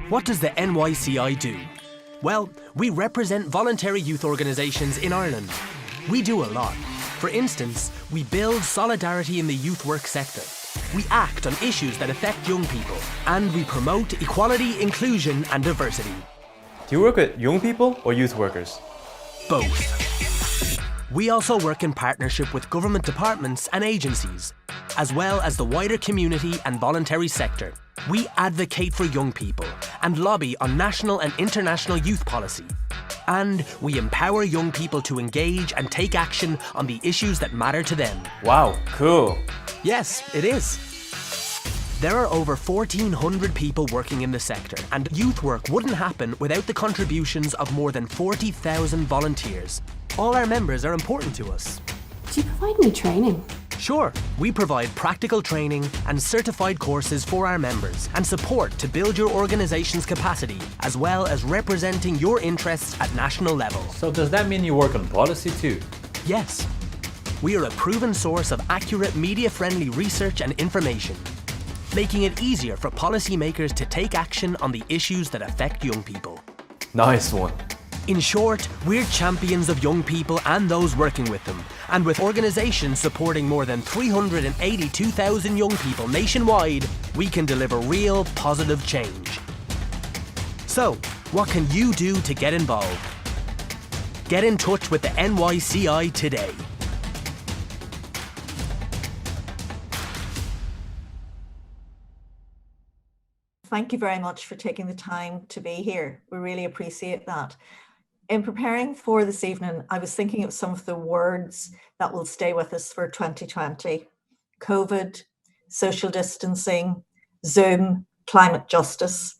What does the NYCI do? Well, we represent voluntary youth organisations in Ireland. We do a lot. For instance, we build solidarity in the youth work sector. We act on issues that affect young people, and we promote equality, inclusion and diversity. Do you work with young people or youth workers? Both. We also work in partnership with government departments and agencies, as well as the wider community and voluntary sector. We advocate for young people and lobby on national and international youth policy. And we empower young people to engage and take action on the issues that matter to them. Wow, cool. Yes, it is. There are over 1,400 people working in the sector, and youth work wouldn't happen without the contributions of more than 40,000 volunteers. All our members are important to us. Do you provide any training? Sure, we provide practical training and certified courses for our members and support to build your organisation's capacity, as well as representing your interests at national level. So does that mean you work on policy too? Yes. We are a proven source of accurate media-friendly research and information, making it easier for policymakers to take action on the issues that affect young people. Nice one. In short, we're champions of young people and those working with them, and with organisations supporting more than 382,000 young people nationwide, we can deliver real positive change. So, what can you do to get involved? Get in touch with the NYCI today. Thank you very much for taking the time to be here. We really appreciate that. In preparing for this evening, I was thinking of some of the words that will stay with us for 2020. COVID, social distancing, Zoom, climate justice,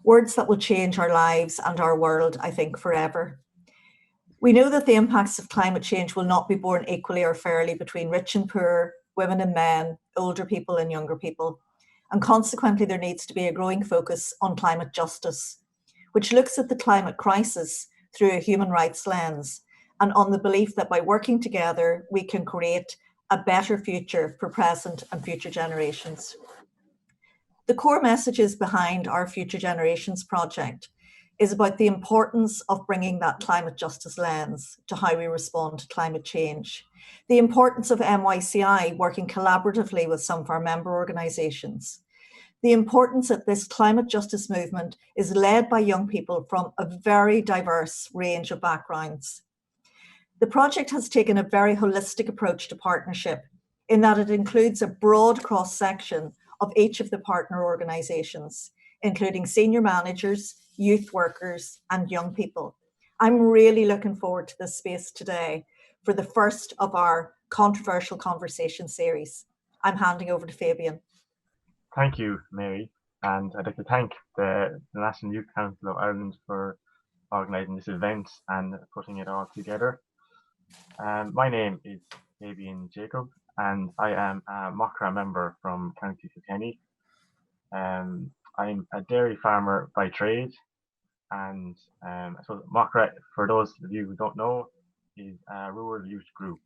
words that will change our lives and our world, I think, forever. We know that the impacts of climate change will not be borne equally or fairly between rich and poor, women and men, older people and younger people. And consequently, there needs to be a growing focus on climate justice, which looks at the climate crisis through a human rights lens, and on the belief that by working together, we can create a better future for present and future generations. The core messages behind our Future Generations project is about the importance of bringing that climate justice lens to how we respond to climate change, the importance of NYCI working collaboratively with some of our member organisations, the importance that this climate justice movement is led by young people from a very diverse range of backgrounds. The project has taken a very holistic approach to partnership in that it includes a broad cross-section of each of the partner organisations, including senior managers, youth workers and young people. I'm really looking forward to this space today for the first of our controversial conversation series. I'm handing over to Fabian. Thank you, Mary, and I'd like to thank the National Youth Council of Ireland for organising this event and putting it all together. My name is Fabian Jacob, and I am a Macra member from County Kilkenny. I'm a dairy farmer by trade, and I suppose Macra, for those of you who don't know, is a rural youth group.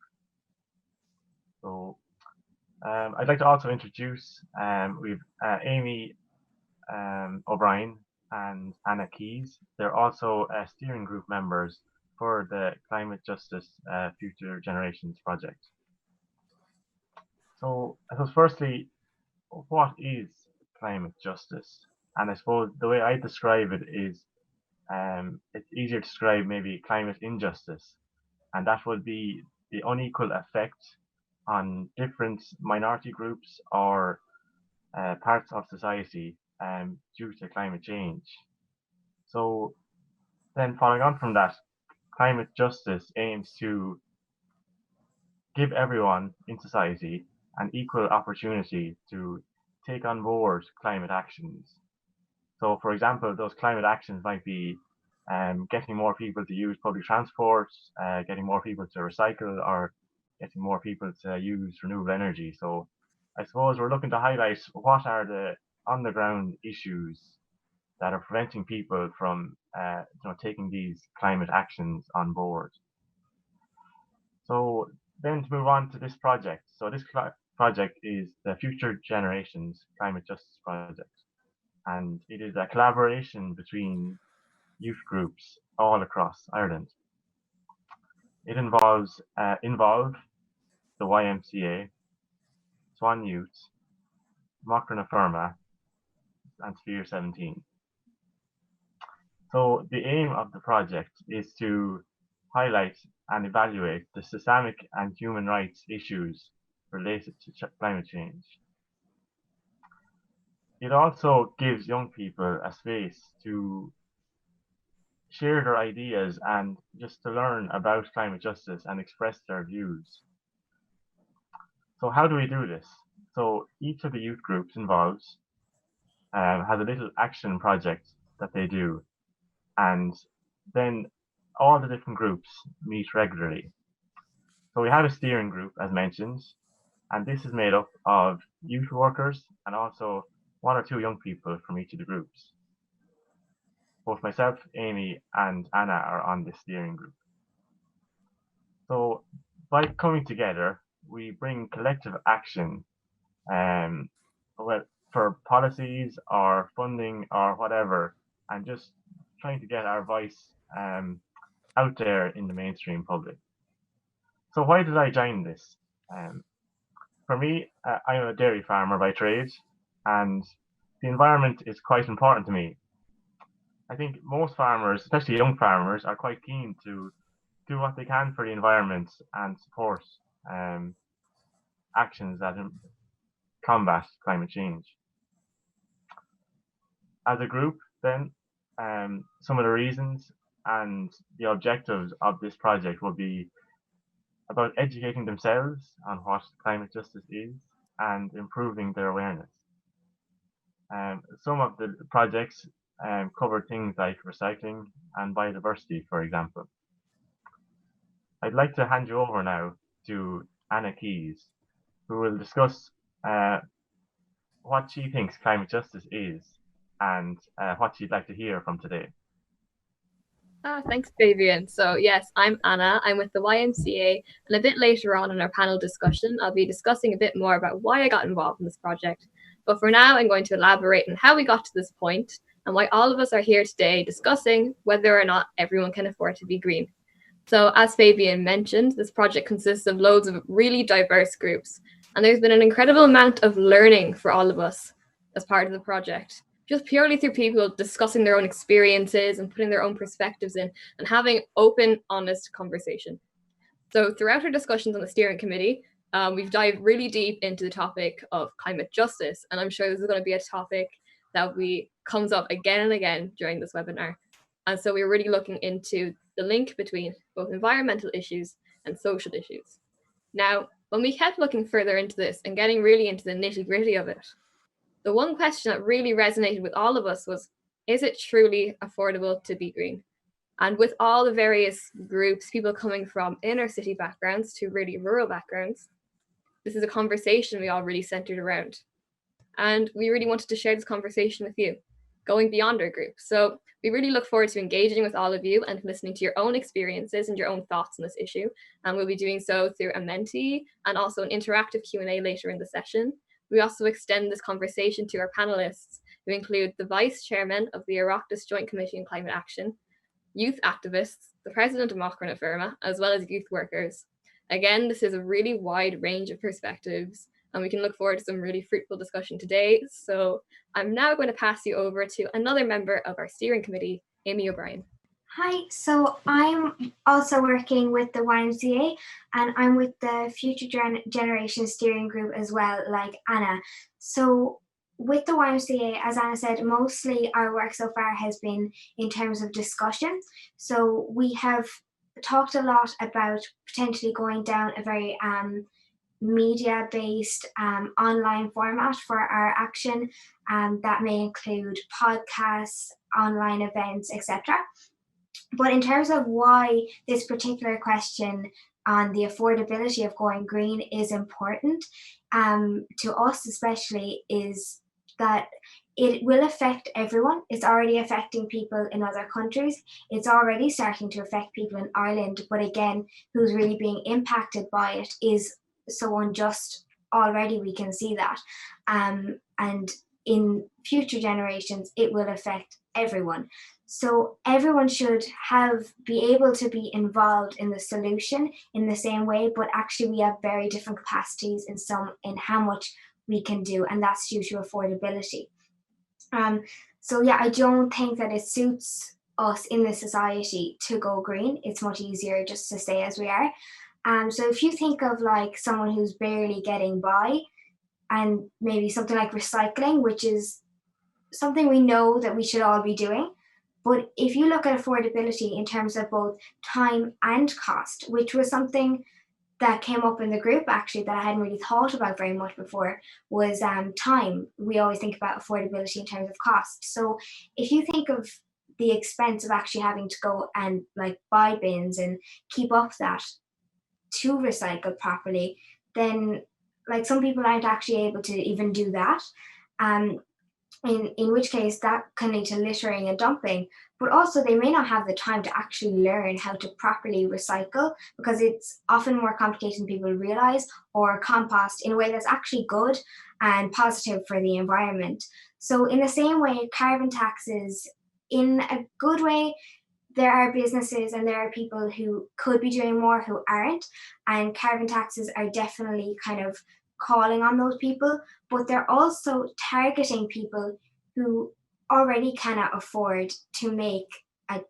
So I'd like to also introduce we've Amy O'Brien and Anna Keys. They're also steering group members for the Climate Justice Future Generations project. So I suppose firstly, what is climate justice? And I suppose the way I describe it is it's easier to describe maybe climate injustice, and that would be the unequal effect on different minority groups or parts of society due to climate change. So then following on from that, climate justice aims to give everyone in society an equal opportunity to take on board climate actions. So for example, those climate actions might be getting more people to use public transport, getting more people to recycle, or getting more people to use renewable energy. So I suppose we're looking to highlight what are the on-the-ground issues that are preventing people from taking these climate actions on board. So then to move on to this project. So this project is the Future Generations Climate Justice Project. and it is a collaboration between youth groups all across Ireland. It involves Involve, the YMCA, Swan Youth, Macra Feirme, and Sphere 17. So the aim of the project is to highlight and evaluate the systemic and human rights issues related to climate change. It also gives young people a space to share their ideas and just to learn about climate justice and express their views. So how do we do this? So each of the youth groups involved has a little action project that they do, and then all the different groups meet regularly. So we have a steering group, as mentioned, and this is made up of youth workers and also one or two young people from each of the groups. Both myself, Amy, and Anna are on this steering group. So by coming together, we bring collective action for policies or funding or whatever, and just trying to get our voice out there in the mainstream public. So why did I join this? For me, I'm a dairy farmer by trade, and the environment is quite important to me. I think most farmers, especially young farmers, are quite keen to do what they can for the environment and support actions that combat climate change. As a group, then, some of the reasons and the objectives of this project will be about educating themselves on what climate justice is and improving their awareness. Some of the projects cover things like recycling and biodiversity, for example. I'd like to hand you over now to Anna Keys, who will discuss what she thinks climate justice is and what she'd like to hear from today. Thanks, Fabian. So yes, I'm Anna. I'm with the YMCA, and a bit later on in our panel discussion, I'll be discussing a bit more about why I got involved in this project. But for now, I'm going to elaborate on how we got to this point and why all of us are here today discussing whether or not everyone can afford to be green. So as Fabian mentioned, this project consists of loads of really diverse groups, and there's been an incredible amount of learning for all of us as part of the project, just purely through people discussing their own experiences and putting their own perspectives in and having open, honest conversation. So throughout our discussions on the steering committee, we've dived really deep into the topic of climate justice, and I'm sure this is going to be a topic that comes up again and again during this webinar. And so we're really looking into the link between both environmental issues and social issues. Now, when we kept looking further into this and getting really into the nitty-gritty of it, the one question that really resonated with all of us was, is it truly affordable to be green? And with all the various groups, people coming from inner city backgrounds to really rural backgrounds, this is a conversation we all really centered around. And we really wanted to share this conversation with you, going beyond our group. So we really look forward to engaging with all of you and listening to your own experiences and your own thoughts on this issue. And we'll be doing so through a Menti and also an interactive Q&A later in the session. We also extend this conversation to our panelists, who include the Vice Chairman of the Oireachtas Joint Committee on Climate Action, youth activists, the President of Macra Feirme, as well as youth workers. Again, this is a really wide range of perspectives, and we can look forward to some really fruitful discussion today. So I'm now going to pass you over to another member of our steering committee, Amy O'Brien. Hi, so I'm also working with the YMCA, and I'm with the Future Generation Steering Group as well, like Anna. So with the YMCA, as Anna said, mostly our work so far has been in terms of discussion. So we have talked a lot about potentially going down a very media-based online format for our action that may include podcasts, online events, etc. But in terms of why this particular question on the affordability of going green is important to us especially, is that it will affect everyone. It's already affecting people in other countries. It's already starting to affect people in Ireland. But again, who's really being impacted by it is so unjust already. We can see that. And in future generations, it will affect everyone. So everyone should be able to be involved in the solution in the same way, but actually we have very different capacities in how much we can do, and that's due to affordability. So yeah, I don't think that it suits us in this society to go green. It's much easier just to stay as we are. So if you think of like someone who's barely getting by, and maybe something like recycling, which is something we know that we should all be doing. But if you look at affordability in terms of both time and cost, which was something that came up in the group actually that I hadn't really thought about very much before, was time. We always think about affordability in terms of cost. So if you think of the expense of actually having to go and like buy bins and keep up that to recycle properly, then like some people aren't actually able to even do that. In which case that can lead to littering and dumping, but also they may not have the time to actually learn how to properly recycle, because it's often more complicated than people realize, or compost in a way that's actually good and positive for the environment. So in the same way, carbon taxes, in a good way, there are businesses and there are people who could be doing more who aren't, and carbon taxes are definitely kind of calling on those people, but they're also targeting people who already cannot afford to make a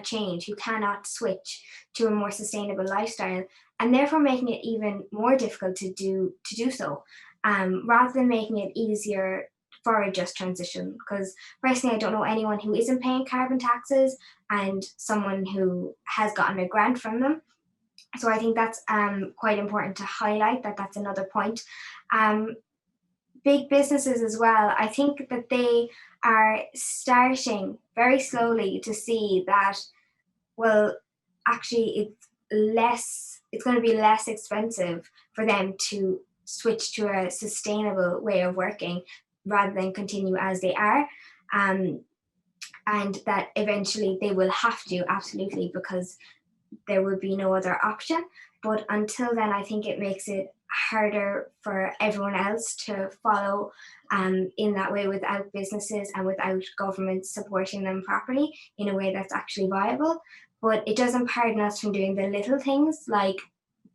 change, who cannot switch to a more sustainable lifestyle, and therefore making it even more difficult to do so, rather than making it easier for a just transition. Because personally, I don't know anyone who isn't paying carbon taxes and someone who has gotten a grant from them. So I think that's quite important to highlight, that's another point. Big businesses as well, I think that they are starting very slowly to see that, well, actually it's going to be less expensive for them to switch to a sustainable way of working rather than continue as they are. And that eventually they will have to, absolutely, because there would be no other option. But until then, I think it makes it harder for everyone else to follow in that way, without businesses and without government supporting them properly in a way that's actually viable. But it doesn't pardon us from doing the little things like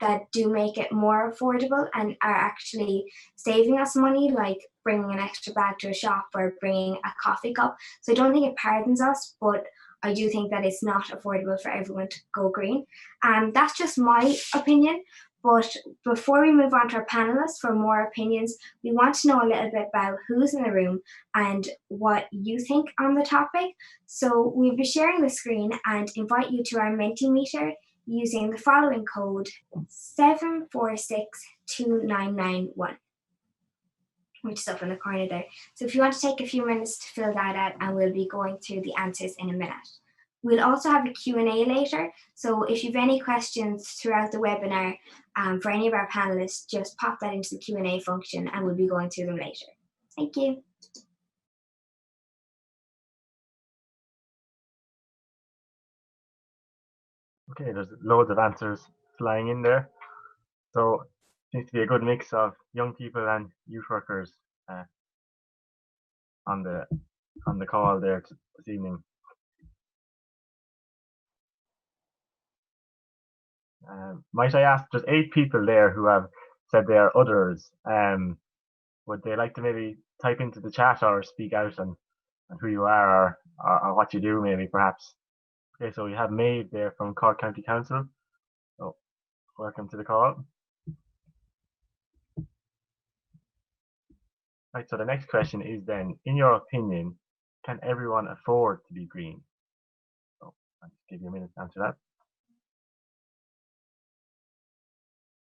that do make it more affordable and are actually saving us money, like bringing an extra bag to a shop or bringing a coffee cup. So I don't think it pardons us, but I do think that it's not affordable for everyone to go green. That's just my opinion. But before we move on to our panelists for more opinions, we want to know a little bit about who's in the room and what you think on the topic. So we'll be sharing the screen and invite you to our Mentimeter using the following code 746291, which is up in the corner there. So if you want to take a few minutes to fill that out, and we'll be going through the answers in a minute. We'll also have a Q&A later, so if you have any questions throughout the webinar for any of our panelists, just pop that into the Q&A function and we'll be going through them later. Thank you. Okay, there's loads of answers flying in there. So it seems to be a good mix of young people and youth workers on the call there this evening. Might I ask, there's 8 people there who have said they are others. Would they like to maybe type into the chat or speak out on who you are or what you do, maybe, perhaps? Okay, so we have Maeve there from Cork County Council. So welcome to the call. Right, so the next question is then, in your opinion, can everyone afford to be green? So I'll just give you a minute to answer that.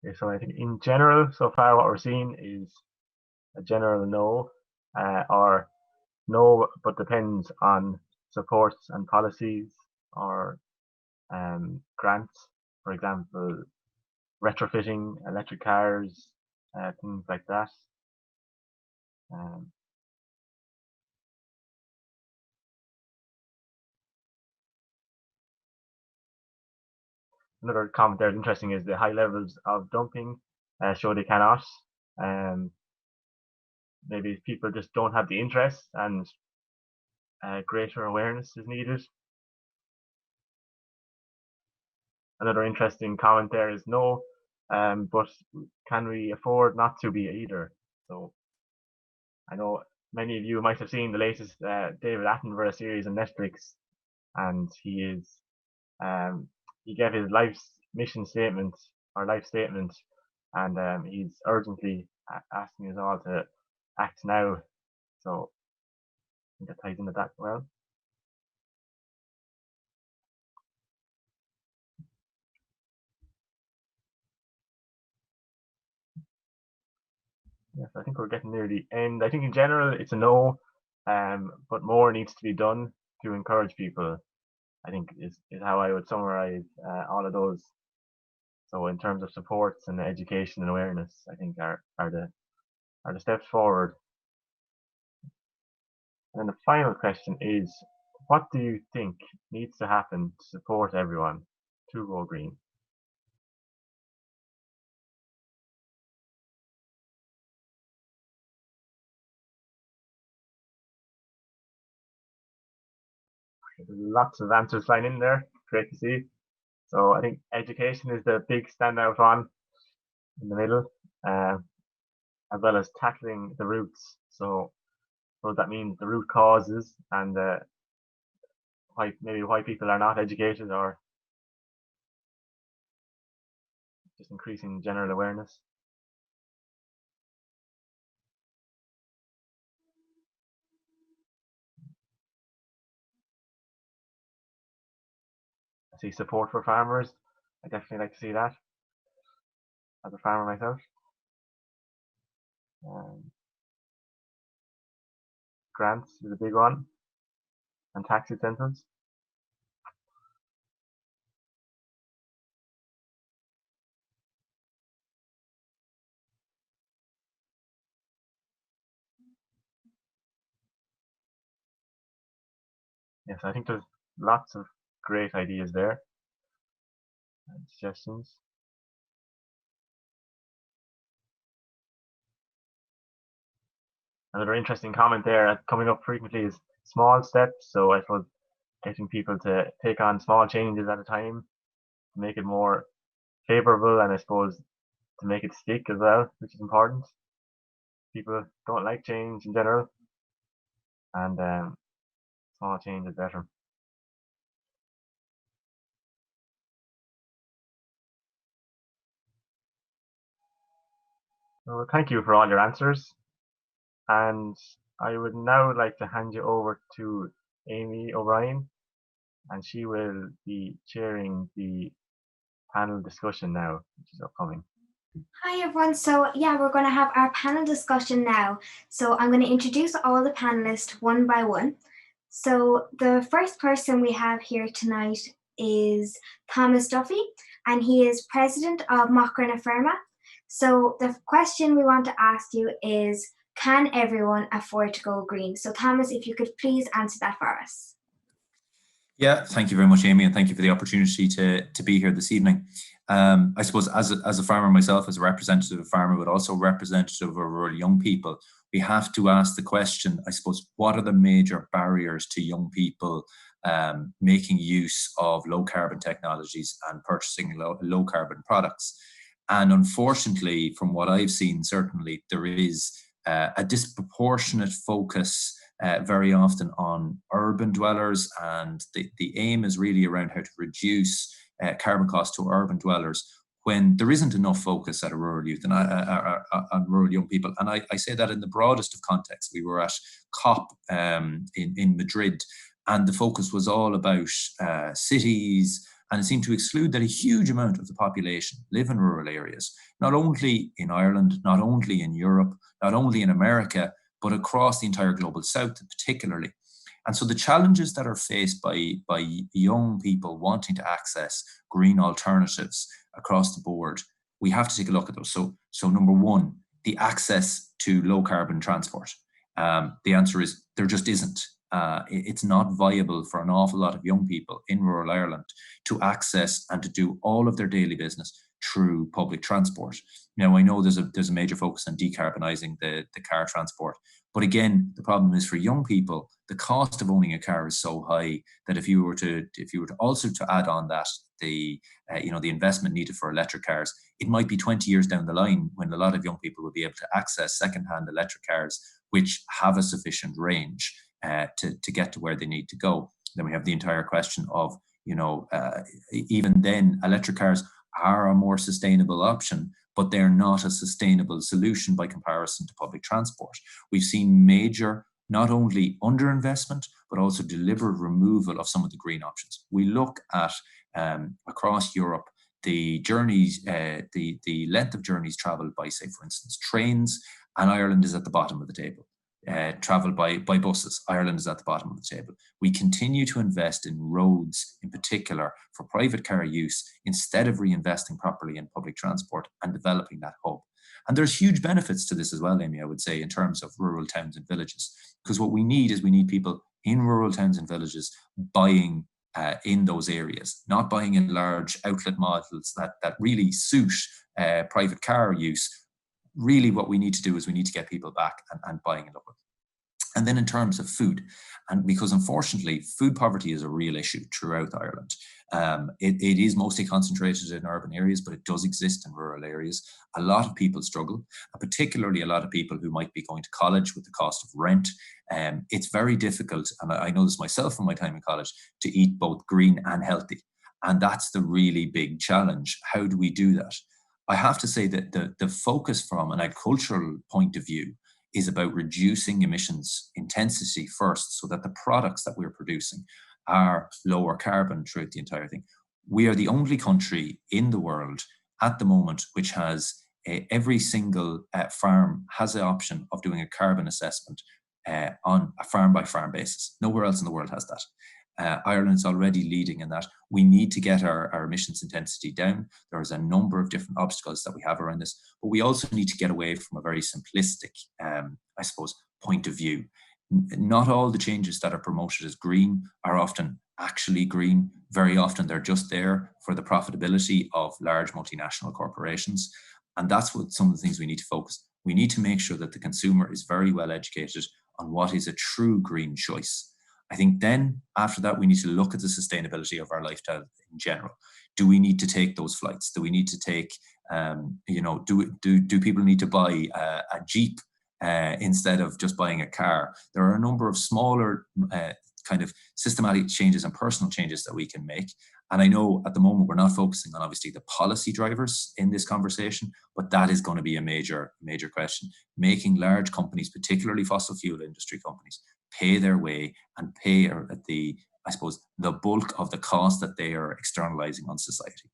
Okay, so I think in general, so far what we're seeing is a general no, or no, but depends on supports and policies or grants, for example, retrofitting electric cars, things like that. Another comment there interesting is the high levels of dumping show they cannot. maybe people just don't have the interest, and greater awareness is needed. Another interesting comment there is no, but can we afford not to be either? So I know many of you might have seen the latest David Attenborough series on Netflix, and he gave his life's mission statement or life statement, and he's urgently asking us all to act now. So I think that ties into that well. Yes, I think we're getting near the end. I think in general it's a no, but more needs to be done to encourage people, I think is how I would summarize all of those. So in terms of supports and education and awareness, I think are the steps forward. And then the final question is, what do you think needs to happen to support everyone to go green? There's lots of answers flying in there. Great to see. So I think education is the big standout one in the middle, as well as tackling the roots. So that means the root causes and why people are not educated, or just increasing general awareness. I see support for farmers. I definitely like to see that as a farmer myself. Grants is a big one, and tax incentives. Yes, I think there's lots of great ideas there and suggestions. Another interesting comment there coming up frequently is small steps. So I suppose getting people to take on small changes at a time to make it more favorable, and I suppose to make it stick as well, which is important. People don't like change in general, and small change is better. So thank you for all your answers, and I would now like to hand you over to Amy O'Brien, and she will be chairing the panel discussion now, which is upcoming. Hi everyone, so yeah, we're going to have our panel discussion now. So I'm going to introduce all the panelists one by one. So the first person we have here tonight is Thomas Duffy, and he is president of Macra and Feirme. So the question we want to ask you is, can everyone afford to go green? So Thomas, if you could please answer that for us. Yeah, thank you very much, Amy, and thank you for the opportunity to be here this evening. I suppose as a farmer myself, as a representative of farmer, but also representative of rural young people, we have to ask the question, I suppose, what are the major barriers to young people making use of low carbon technologies and purchasing low carbon products? And unfortunately, from what I've seen, certainly there is a disproportionate focus very often on urban dwellers, and the aim is really around how to reduce carbon costs to urban dwellers when there isn't enough focus at a rural youth and on rural young people. And I say that in the broadest of contexts. We were at COP in Madrid, and the focus was all about cities, and it seemed to exclude that a huge amount of the population live in rural areas, not only in Ireland, not only in Europe, not only in America, but across the entire global south particularly. And so the challenges that are faced by young people wanting to access green alternatives across the board, we have to take a look at those. So number one, the access to low carbon transport. The answer is there just isn't. It's not viable for an awful lot of young people in rural Ireland to access and to do all of their daily business through public transport. Now, I know there's a major focus on decarbonising the car transport, but again, the problem is for young people, the cost of owning a car is so high that if you were to also to add on that the investment needed for electric cars, it might be 20 years down the line when a lot of young people will be able to access second-hand electric cars which have a sufficient range to get to where they need to go. Then we have the entire question of, even then, electric cars are a more sustainable option, but they're not a sustainable solution by comparison to public transport. We've seen major, not only underinvestment, but also deliberate removal of some of the green options. We look at across Europe, the journeys, the length of journeys traveled by, say, for instance, trains, and Ireland is at the bottom of the table. Travel by buses, Ireland is at the bottom of the table. We continue to invest in roads in particular for private car use instead of reinvesting properly in public transport and developing that hub. And there's huge benefits to this as well, Amy, I would say, in terms of rural towns and villages, because what we need people in rural towns and villages buying in those areas, not buying in large outlet models that really suit private car use. Really what we need to do is we need to get people back and buying in local. And then in terms of food, and because unfortunately food poverty is a real issue throughout Ireland. It is mostly concentrated in urban areas, but it does exist in rural areas. A lot of people struggle, and particularly a lot of people who might be going to college with the cost of rent. It's very difficult, and I know this myself from my time in college, to eat both green and healthy. And that's the really big challenge. How do we do that? I have to say that the focus from an agricultural point of view is about reducing emissions intensity first, so that the products that we're producing are lower carbon throughout the entire thing. We are the only country in the world at the moment which has every single farm has the option of doing a carbon assessment on a farm by farm basis. Nowhere else in the world has that. Ireland's already leading in that. We need to get our emissions intensity down. There's a number of different obstacles that we have around this, but we also need to get away from a very simplistic, point of view. Not all the changes that are promoted as green are often actually green. Very often they're just there for the profitability of large multinational corporations. And that's what some of the things we need to focus. We need to make sure that the consumer is very well educated on what is a true green choice. I think then after that, we need to look at the sustainability of our lifestyle in general. Do we need to take those flights? Do we need to take, do people need to buy a Jeep instead of just buying a car? There are a number of smaller kind of systematic changes and personal changes that we can make. And I know at the moment we're not focusing on obviously the policy drivers in this conversation, but that is going to be a major question. Making large companies, particularly fossil fuel industry companies, pay their way and pay the bulk of the cost that they are externalizing on society.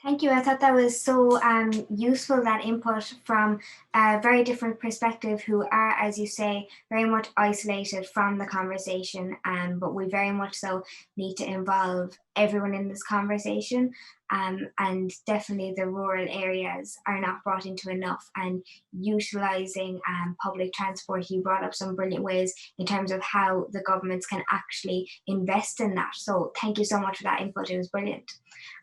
Thank you. I thought that was so useful, that input from a very different perspective, who are, as you say, very much isolated from the conversation, but we very much so need to involve everyone in this conversation. And definitely the rural areas are not brought into enough, and utilising public transport. You brought up some brilliant ways in terms of how the governments can actually invest in that. So thank you so much for that input. It was brilliant.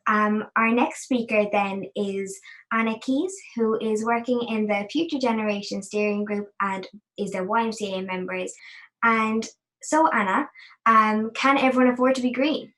Our next speaker then is Anna Keys, who is working in the Future Generation Steering Group and is the YMCA members. And so Anna, can everyone afford to be green?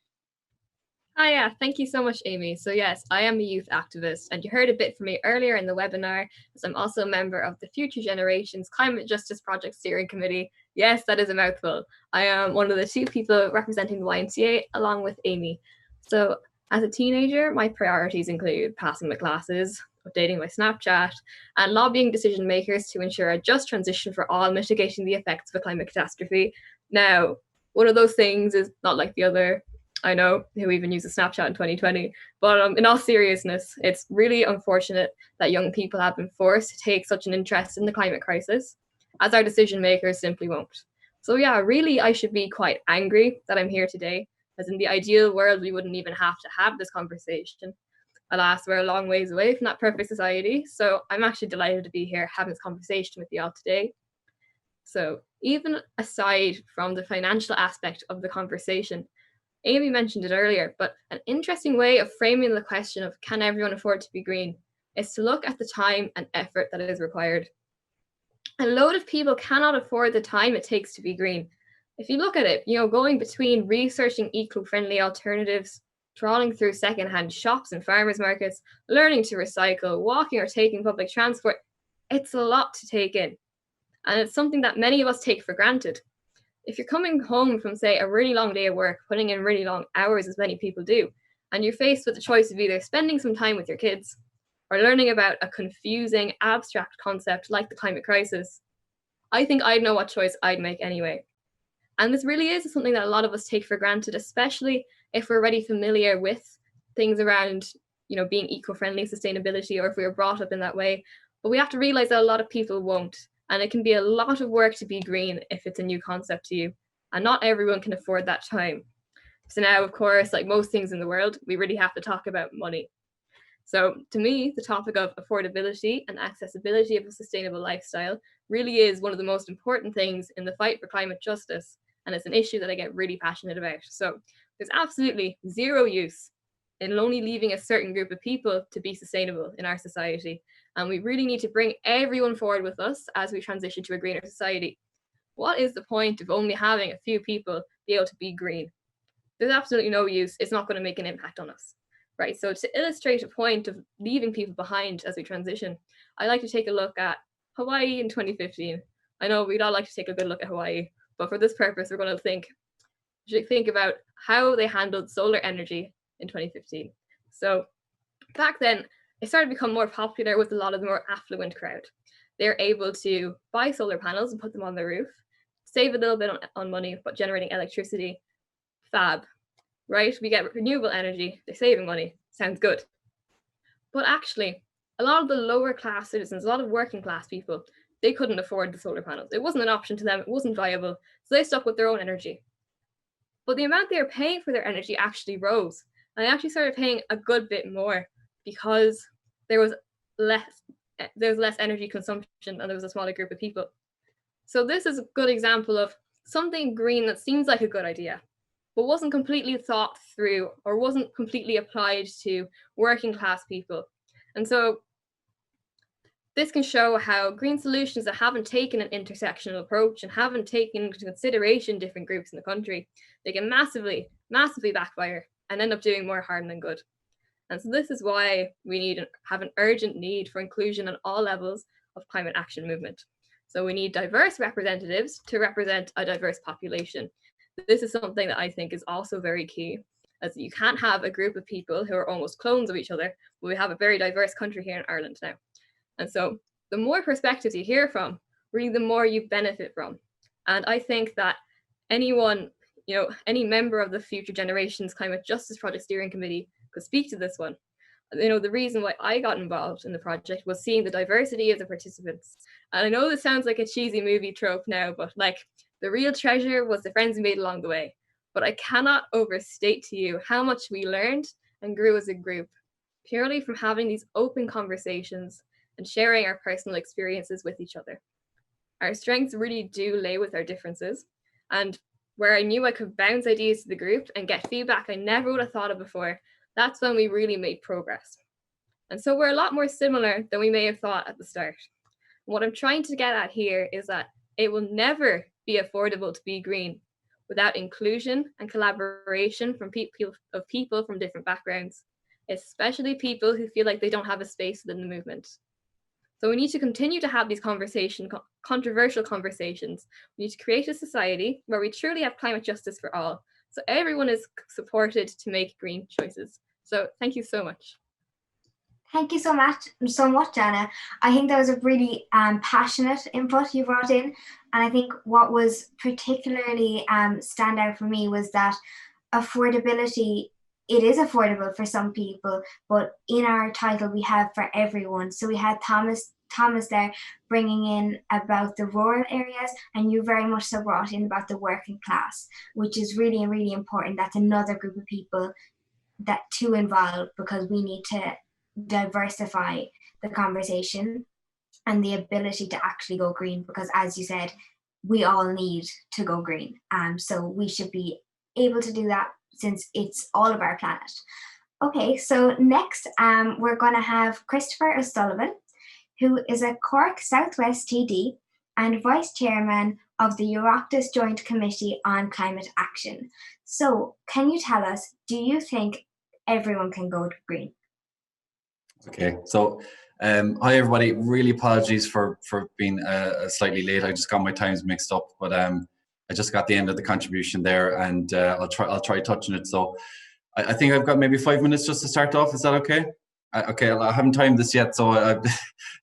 Hi, yeah, thank you so much, Amy. So yes, I am a youth activist, and you heard a bit from me earlier in the webinar, as I'm also a member of the Future Generations Climate Justice Project Steering Committee. Yes, that is a mouthful. I am one of the two people representing the YMCA along with Amy. So as a teenager, my priorities include passing my classes, updating my Snapchat, and lobbying decision makers to ensure a just transition for all, mitigating the effects of a climate catastrophe. Now, one of those things is not like the other. I know who even uses Snapchat in 2020, but in all seriousness, it's really unfortunate that young people have been forced to take such an interest in the climate crisis, as our decision makers simply won't. So yeah, really, I should be quite angry that I'm here today, as in the ideal world, we wouldn't even have to have this conversation. Alas, we're a long ways away from that perfect society, so I'm actually delighted to be here having this conversation with you all today. So even aside from the financial aspect of the conversation, Amy mentioned it earlier, but an interesting way of framing the question of can everyone afford to be green is to look at the time and effort that is required. A load of people cannot afford the time it takes to be green. If you look at it, going between researching eco-friendly alternatives, trawling through secondhand shops and farmers markets, learning to recycle, walking or taking public transport, it's a lot to take in. And it's something that many of us take for granted. If you're coming home from, say, a really long day of work, putting in really long hours as many people do, and you're faced with the choice of either spending some time with your kids or learning about a confusing, abstract concept like the climate crisis, I think I'd know what choice I'd make anyway. And this really is something that a lot of us take for granted, especially if we're already familiar with things around, being eco-friendly, sustainability, or if we were brought up in that way. But we have to realize that a lot of people won't. And it can be a lot of work to be green if it's a new concept to you. And not everyone can afford that time. So now, of course, like most things in the world, we really have to talk about money. So to me, the topic of affordability and accessibility of a sustainable lifestyle really is one of the most important things in the fight for climate justice. And it's an issue that I get really passionate about. So there's absolutely zero use in only leaving a certain group of people to be sustainable in our society. And we really need to bring everyone forward with us as we transition to a greener society. What is the point of only having a few people be able to be green? There's absolutely no use. It's not going to make an impact on us, right? So to illustrate a point of leaving people behind as we transition, I like to take a look at Hawaii in 2015. I know we'd all like to take a good look at Hawaii, but for this purpose, we're going to think about how they handled solar energy in 2015. So back then, it started to become more popular with a lot of the more affluent crowd. They're able to buy solar panels and put them on their roof, save a little bit on money, but generating electricity, fab, right? We get renewable energy, they're saving money, sounds good. But actually, a lot of the lower class citizens, a lot of working class people, they couldn't afford the solar panels. It wasn't an option to them, it wasn't viable, so they stuck with their own energy. But the amount they were paying for their energy actually rose. And they actually started paying a good bit more because there was less energy consumption and there was a smaller group of people. So this is a good example of something green that seems like a good idea, but wasn't completely thought through or wasn't completely applied to working class people. And so this can show how green solutions that haven't taken an intersectional approach and haven't taken into consideration different groups in the country, they can massively, massively backfire and end up doing more harm than good. And so this is why we have an urgent need for inclusion on all levels of climate action movement. So we need diverse representatives to represent a diverse population. This is something that I think is also very key, as you can't have a group of people who are almost clones of each other, but we have a very diverse country here in Ireland now. And so the more perspectives you hear from, really the more you benefit from. And I think that anyone, any member of the Future Generations Climate Justice Project Steering Committee could speak to this one. The reason why I got involved in the project was seeing the diversity of the participants. And I know this sounds like a cheesy movie trope now, but the real treasure was the friends we made along the way. But I cannot overstate to you how much we learned and grew as a group, purely from having these open conversations and sharing our personal experiences with each other. Our strengths really do lay with our differences. And where I knew I could bounce ideas to the group and get feedback I never would have thought of before, that's when we really made progress. And so we're a lot more similar than we may have thought at the start. What I'm trying to get at here is that it will never be affordable to be green without inclusion and collaboration from people from different backgrounds, especially people who feel like they don't have a space within the movement. So we need to continue to have these controversial conversations. We need to create a society where we truly have climate justice for all, so everyone is supported to make green choices. So thank you so much. Thank you so much, Anna. I think that was a really passionate input you brought in. And I think what was particularly stand out for me was that affordability, it is affordable for some people, but in our title we have for everyone. So we had Thomas there bringing in about the rural areas, and you very much so brought in about the working class, which is really, really important. That's another group of people that to involve, because we need to diversify the conversation and the ability to actually go green, because as you said, we all need to go green. So we should be able to do that since it's all of our planet. Okay, so next we're going to have Christopher O'Sullivan, who is a Cork South-West TD and Vice Chairman of the Oireachtas Joint Committee on Climate Action. So can you tell us, do you think everyone can go green? Okay, so hi everybody. Really apologies for being slightly late. I just got my times mixed up, but I just got the end of the contribution there, and I'll try touching it. So I think I've got maybe 5 minutes just to start off. Is that okay? Okay, I haven't timed this yet, so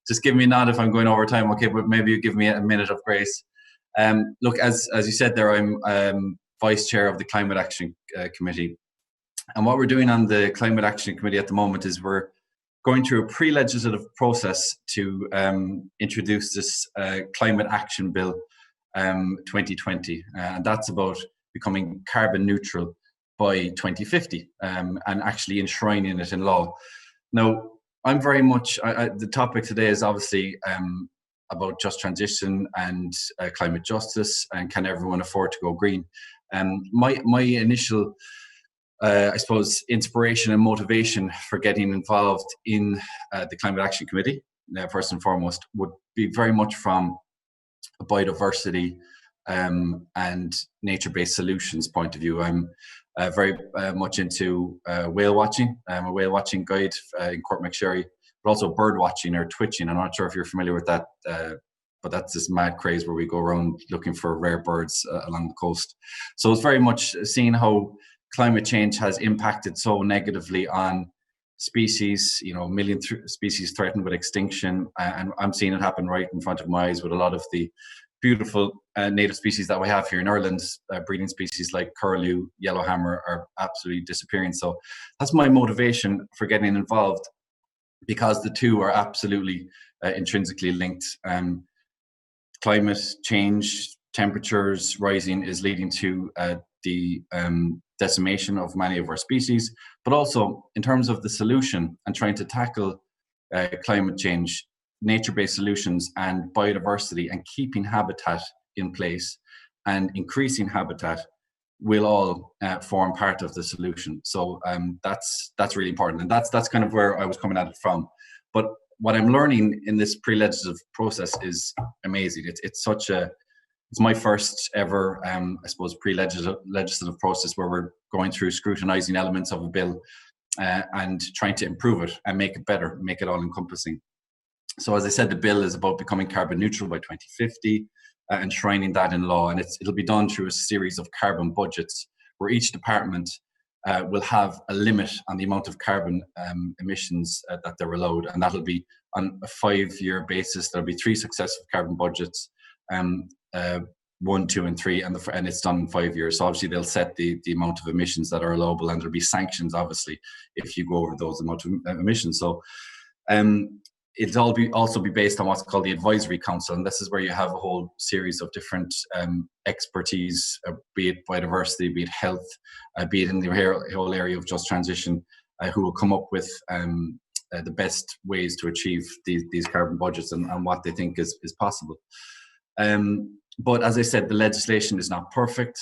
just give me a nod if I'm going over time. Okay, but maybe you give me a minute of grace. Look, as you said there, I'm Vice Chair of the Climate Action Committee, and what we're doing on the Climate Action Committee at the moment is we're going through a pre-legislative process to introduce this Climate Action Bill 2020, and that's about becoming carbon neutral by 2050 and actually enshrining it in law. Now, I'm very much, the topic today is obviously about just transition and climate justice, and can everyone afford to go green? My initial I suppose, inspiration and motivation for getting involved in the Climate Action Committee, first and foremost, would be very much from a biodiversity and nature-based solutions point of view. I'm very much into whale watching. I'm a whale watching guide in Cork McSherry, but also bird watching or twitching. I'm not sure if you're familiar with that, but that's this mad craze where we go around looking for rare birds along the coast. So it's very much seeing how climate change has impacted so negatively on species, a million species threatened with extinction, and I'm seeing it happen right in front of my eyes with a lot of the beautiful native species that we have here in Ireland. Breeding species like curlew, yellowhammer are absolutely disappearing. So that's my motivation for getting involved, because the two are absolutely intrinsically linked. Climate change, temperatures rising is leading to the decimation of many of our species, but also in terms of the solution and trying to tackle climate change, nature-based solutions and biodiversity and keeping habitat in place and increasing habitat will all form part of the solution. So that's really important, and that's kind of where I was coming at it from. But what I'm learning in this pre-legislative process is amazing. It's my first ever, I suppose, pre-legislative process where we're going through scrutinizing elements of a bill and trying to improve it and make it better, make it all-encompassing. So as I said, the bill is about becoming carbon neutral by 2050, enshrining that in law, and it'll be done through a series of carbon budgets where each department will have a limit on the amount of carbon emissions that they're allowed, and that'll be on a 5-year basis. There'll be 3 successive carbon budgets, 1, 2, and 3, and it's done in 5 years. So obviously they'll set the amount of emissions that are allowable, and there'll be sanctions obviously if you go over those amount of emissions. So it'll also be based on what's called the Advisory Council, and this is where you have a whole series of different expertise, be it biodiversity, be it health, be it in the whole area of just transition, who will come up with the best ways to achieve these carbon budgets and what they think is possible. But as I said, the legislation is not perfect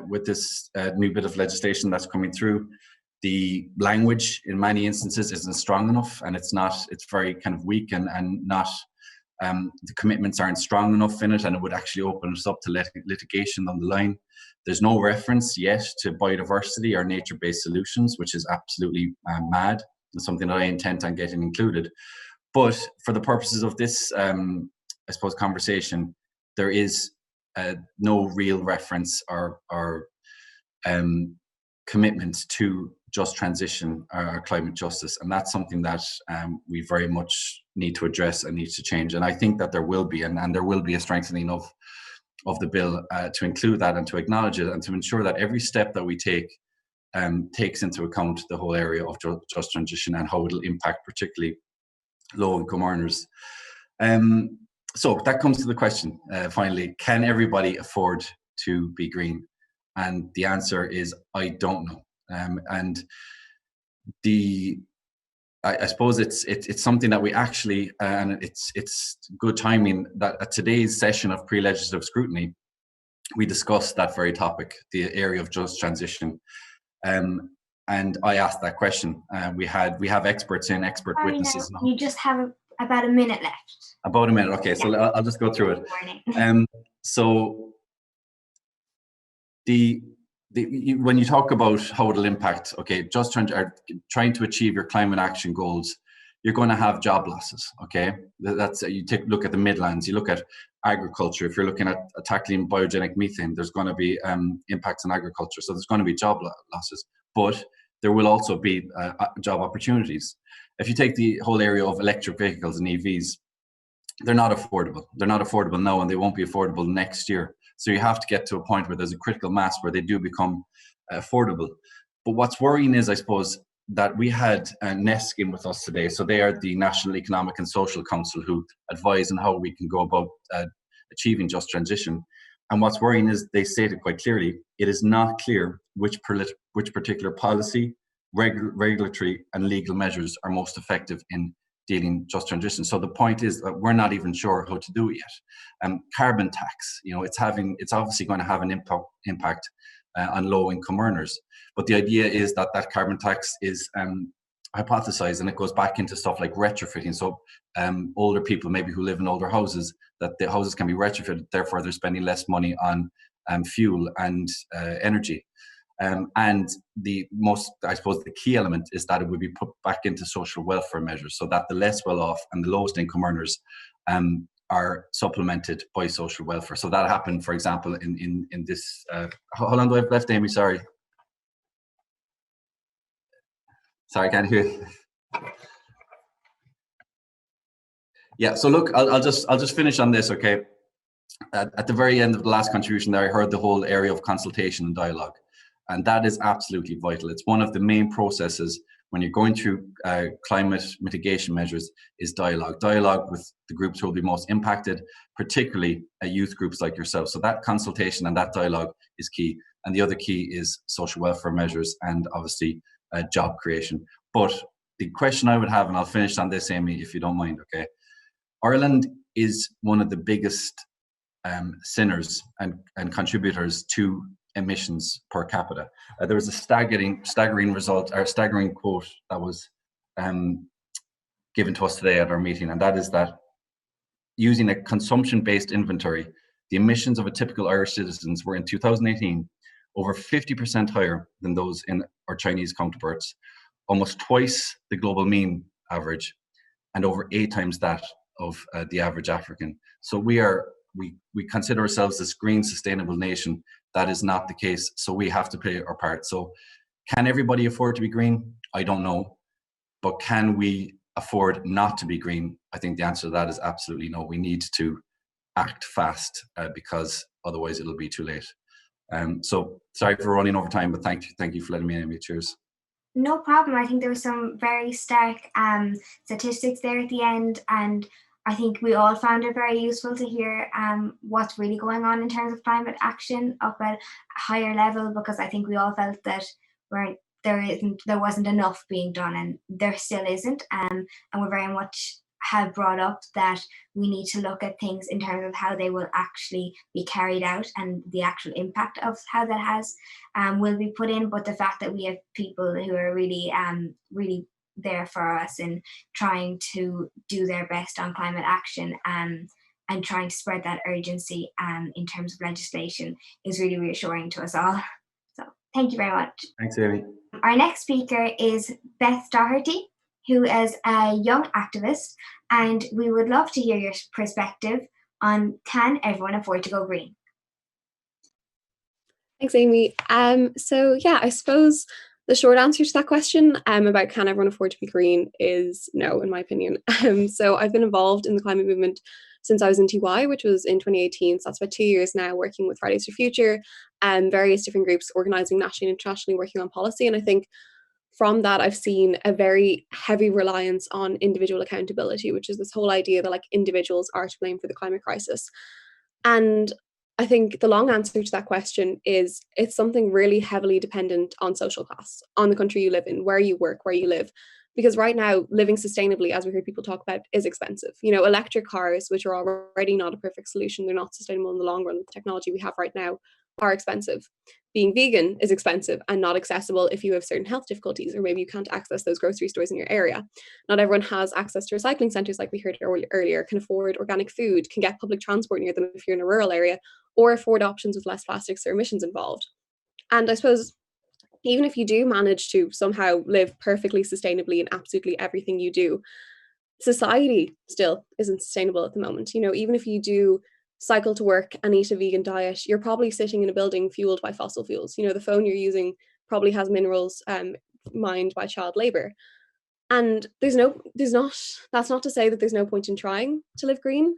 with this new bit of legislation that's coming through. The language in many instances isn't strong enough, and it's very kind of weak and not, the commitments aren't strong enough in it, and it would actually open us up to litigation on the line. There's no reference yet to biodiversity or nature-based solutions, which is absolutely mad. It's something that I intend on getting included. But for the purposes of this, I suppose, conversation, there is no real reference or commitment to just transition or climate justice, and that's something that we very much need to address and need to change. And I think that there will be, and there will be a strengthening of the bill to include that and to acknowledge it and to ensure that every step that we take takes into account the whole area of just transition and how it'll impact particularly low-income earners. So that comes to the question, finally, can everybody afford to be green? And the answer is, I don't know. And I suppose it's something that we actually, and it's good timing that at today's session of pre-legislative scrutiny, we discussed that very topic, the area of just transition. And I asked that question. We have experts in, expert Sorry, witnesses. now, you just have about a minute left. About a minute, okay. So I'll just go through it. So when you talk about how it'll impact, okay, just trying to achieve your climate action goals, you're going to have job losses, okay? That's you take a look at the Midlands, you look at agriculture. If you're looking at tackling biogenic methane, there's going to be impacts on agriculture. So there's going to be job losses, but there will also be job opportunities. If you take the whole area of electric vehicles and EVs, they're not affordable. They're not affordable now, and they won't be affordable next year. So you have to get to a point where there's a critical mass where they do become affordable. But what's worrying is, I suppose, that we had NESCIN with us today. So they are the National Economic and Social Council who advise on how we can go about achieving just transition. And what's worrying is they stated quite clearly, it is not clear which particular policy, regulatory and legal measures are most effective in dealing just transition. So the point is that we're not even sure how to do it yet. Carbon tax, it's obviously going to have an impact on low-income earners. But the idea is that carbon tax is hypothesized, and it goes back into stuff like retrofitting. So older people maybe who live in older houses, that the houses can be retrofitted, therefore they're spending less money on fuel and energy. And the most, I suppose, the key element is that it would be put back into social welfare measures, so that the less well-off and the lowest income earners are supplemented by social welfare. So that happened, for example, in this. How long do I have left, Amy? Sorry, I can't hear you. Yeah. So look, I'll just finish on this, okay? At the very end of the last contribution there, I heard the whole area of consultation and dialogue. And that is absolutely vital. It's one of the main processes when you're going through climate mitigation measures is dialogue. Dialogue with the groups who will be most impacted, particularly youth groups like yourself. So that consultation and that dialogue is key. And the other key is social welfare measures and obviously job creation. But the question I would have, and I'll finish on this, Amy, if you don't mind, okay? Ireland is one of the biggest sinners and contributors to emissions per capita. There was a staggering result, or staggering quote that was given to us today at our meeting, and that is that using a consumption-based inventory, the emissions of a typical Irish citizens were in 2018 over 50% higher than those in our Chinese counterparts, almost twice the global mean average, and over 8 times that of the average African. So we consider ourselves this green, sustainable nation. That is not the case. So we have to play our part. So can everybody afford to be green? I don't know. But can we afford not to be green? I think the answer to that is absolutely no. We need to act fast because otherwise it'll be too late. So sorry for running over time, but thank you for letting me in. Cheers. No problem. I think there were some very stark statistics there at the end, and I think we all found it very useful to hear what's really going on in terms of climate action up at a higher level, because I think we all felt that there wasn't enough being done, and there still isn't. And we very much have brought up that we need to look at things in terms of how they will actually be carried out and the actual impact of how that has will be put in. But the fact that we have people who are really there for us and trying to do their best on climate action and trying to spread that urgency in terms of legislation is really reassuring to us all. So thank you very much. Thanks, Amy. Our next speaker is Beth Doherty, who is a young activist, and we would love to hear your perspective on can everyone afford to go green? Thanks, Amy. So yeah, I suppose the short answer to that question about can everyone afford to be green is no, in my opinion. So I've been involved in the climate movement since I was in TY, which was in 2018. So that's about 2 years now, working with Fridays for Future and various different groups organising nationally and internationally, working on policy. And I think from that, I've seen a very heavy reliance on individual accountability, which is this whole idea that like individuals are to blame for the climate crisis. And I think the long answer to that question is it's something really heavily dependent on social class, on the country you live in, where you work, where you live. Because right now, living sustainably, as we heard people talk about, is expensive. You know, electric cars, which are already not a perfect solution, they're not sustainable in the long run with the technology we have right now, are expensive. Being vegan is expensive and not accessible if you have certain health difficulties, or maybe you can't access those grocery stores in your area. Not everyone has access to recycling centres, like we heard earlier, can afford organic food, can get public transport near them if you're in a rural area, or afford options with less plastics or emissions involved. And I suppose even if you do manage to somehow live perfectly sustainably in absolutely everything you do, society still isn't sustainable at the moment. Even if you do cycle to work and eat a vegan diet, you're probably sitting in a building fueled by fossil fuels. The phone you're using probably has minerals mined by child labor. And that's not to say that there's no point in trying to live green,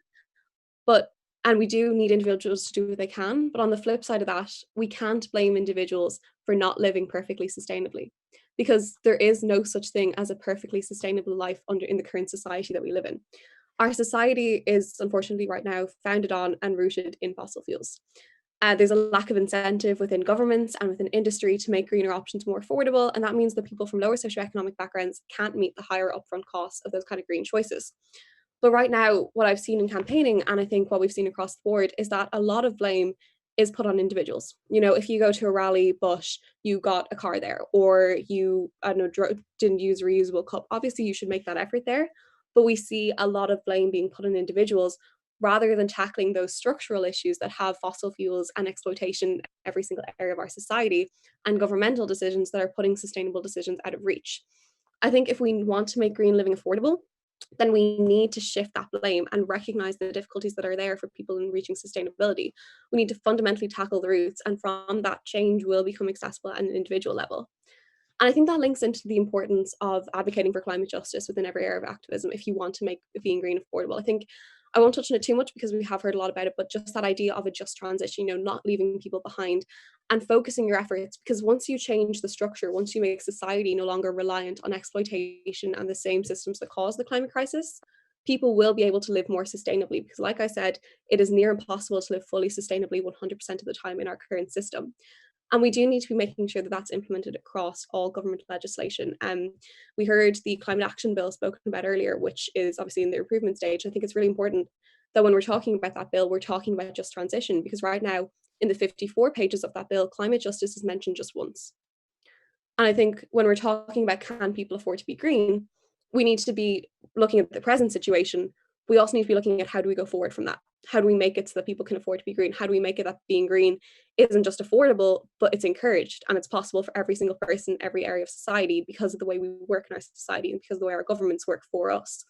and we do need individuals to do what they can. But on the flip side of that, we can't blame individuals for not living perfectly sustainably, because there is no such thing as a perfectly sustainable life in the current society that we live in. Our society is unfortunately right now founded on and rooted in fossil fuels. There's a lack of incentive within governments and within industry to make greener options more affordable, and that means that people from lower socioeconomic backgrounds can't meet the higher upfront costs of those kind of green choices. But right now, what I've seen in campaigning, and I think what we've seen across the board, is that a lot of blame is put on individuals. If you go to a rally but you got a car there, or you, didn't use a reusable cup, obviously you should make that effort there. But we see a lot of blame being put on individuals rather than tackling those structural issues that have fossil fuels and exploitation every single area of our society, and governmental decisions that are putting sustainable decisions out of reach. I think if we want to make green living affordable, then we need to shift that blame and recognize the difficulties that are there for people in reaching sustainability. We need to fundamentally tackle the roots, and from that, change will become accessible at an individual level. And I think that links into the importance of advocating for climate justice within every area of activism if you want to make being green affordable. I think I won't touch on it too much because we have heard a lot about it, but just that idea of a just transition, not leaving people behind and focusing your efforts, because once you change the structure, once you make society no longer reliant on exploitation and the same systems that cause the climate crisis, people will be able to live more sustainably. Because like I said, it is near impossible to live fully sustainably 100% of the time in our current system. And we do need to be making sure that that's implemented across all government legislation. We heard the climate action bill spoken about earlier, which is obviously in the improvement stage. I think it's really important that when we're talking about that bill, we're talking about just transition, because right now in the 54 pages of that bill, climate justice is mentioned just once. And I think when we're talking about can people afford to be green, we need to be looking at the present situation. We also need to be looking at how do we go forward from that? How do we make it so that people can afford to be green? How do we make it that being green isn't just affordable, but it's encouraged and it's possible for every single person, every area of society, because of the way we work in our society and because of the way our governments work for us.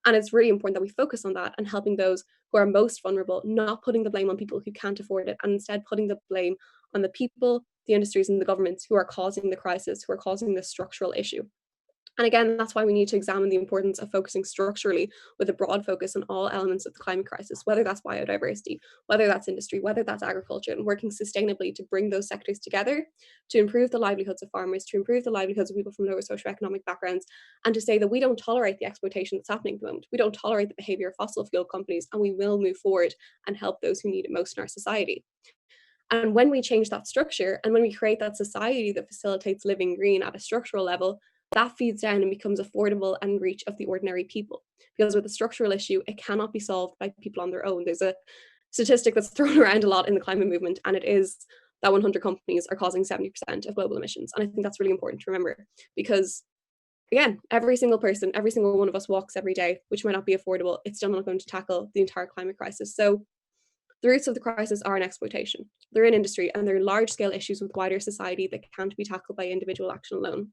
And it's really important that we focus on that and helping those who are most vulnerable, not putting the blame on people who can't afford it, and instead putting the blame on the people, the industries and the governments who are causing the crisis, who are causing the structural issue. And again, that's why we need to examine the importance of focusing structurally with a broad focus on all elements of the climate crisis, whether that's biodiversity, whether that's industry, whether that's agriculture, and working sustainably to bring those sectors together to improve the livelihoods of farmers, to improve the livelihoods of people from lower socioeconomic backgrounds, and to say that we don't tolerate the exploitation that's happening at the moment. We don't tolerate the behavior of fossil fuel companies, and we will move forward and help those who need it most in our society. And when we change that structure, and when we create that society that facilitates living green at a structural level, that feeds down and becomes affordable and reach of the ordinary people. Because with a structural issue, it cannot be solved by people on their own. There's a statistic that's thrown around a lot in the climate movement, and it is that 100 companies are causing 70% of global emissions. And I think that's really important to remember, because again, every single person, every single one of us walks every day, which might not be affordable. It's still not going to tackle the entire climate crisis. So the roots of the crisis are in exploitation. They're in industry, and they're large-scale issues with wider society that can't be tackled by individual action alone.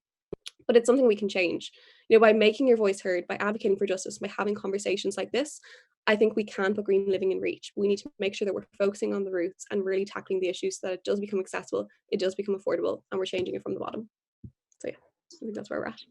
But it's something we can change. By making your voice heard, by advocating for justice, by having conversations like this, I think we can put green living in reach. We need to make sure that we're focusing on the roots and really tackling the issues so that it does become accessible, it does become affordable, and we're changing it from the bottom. So yeah, I think that's where we're at.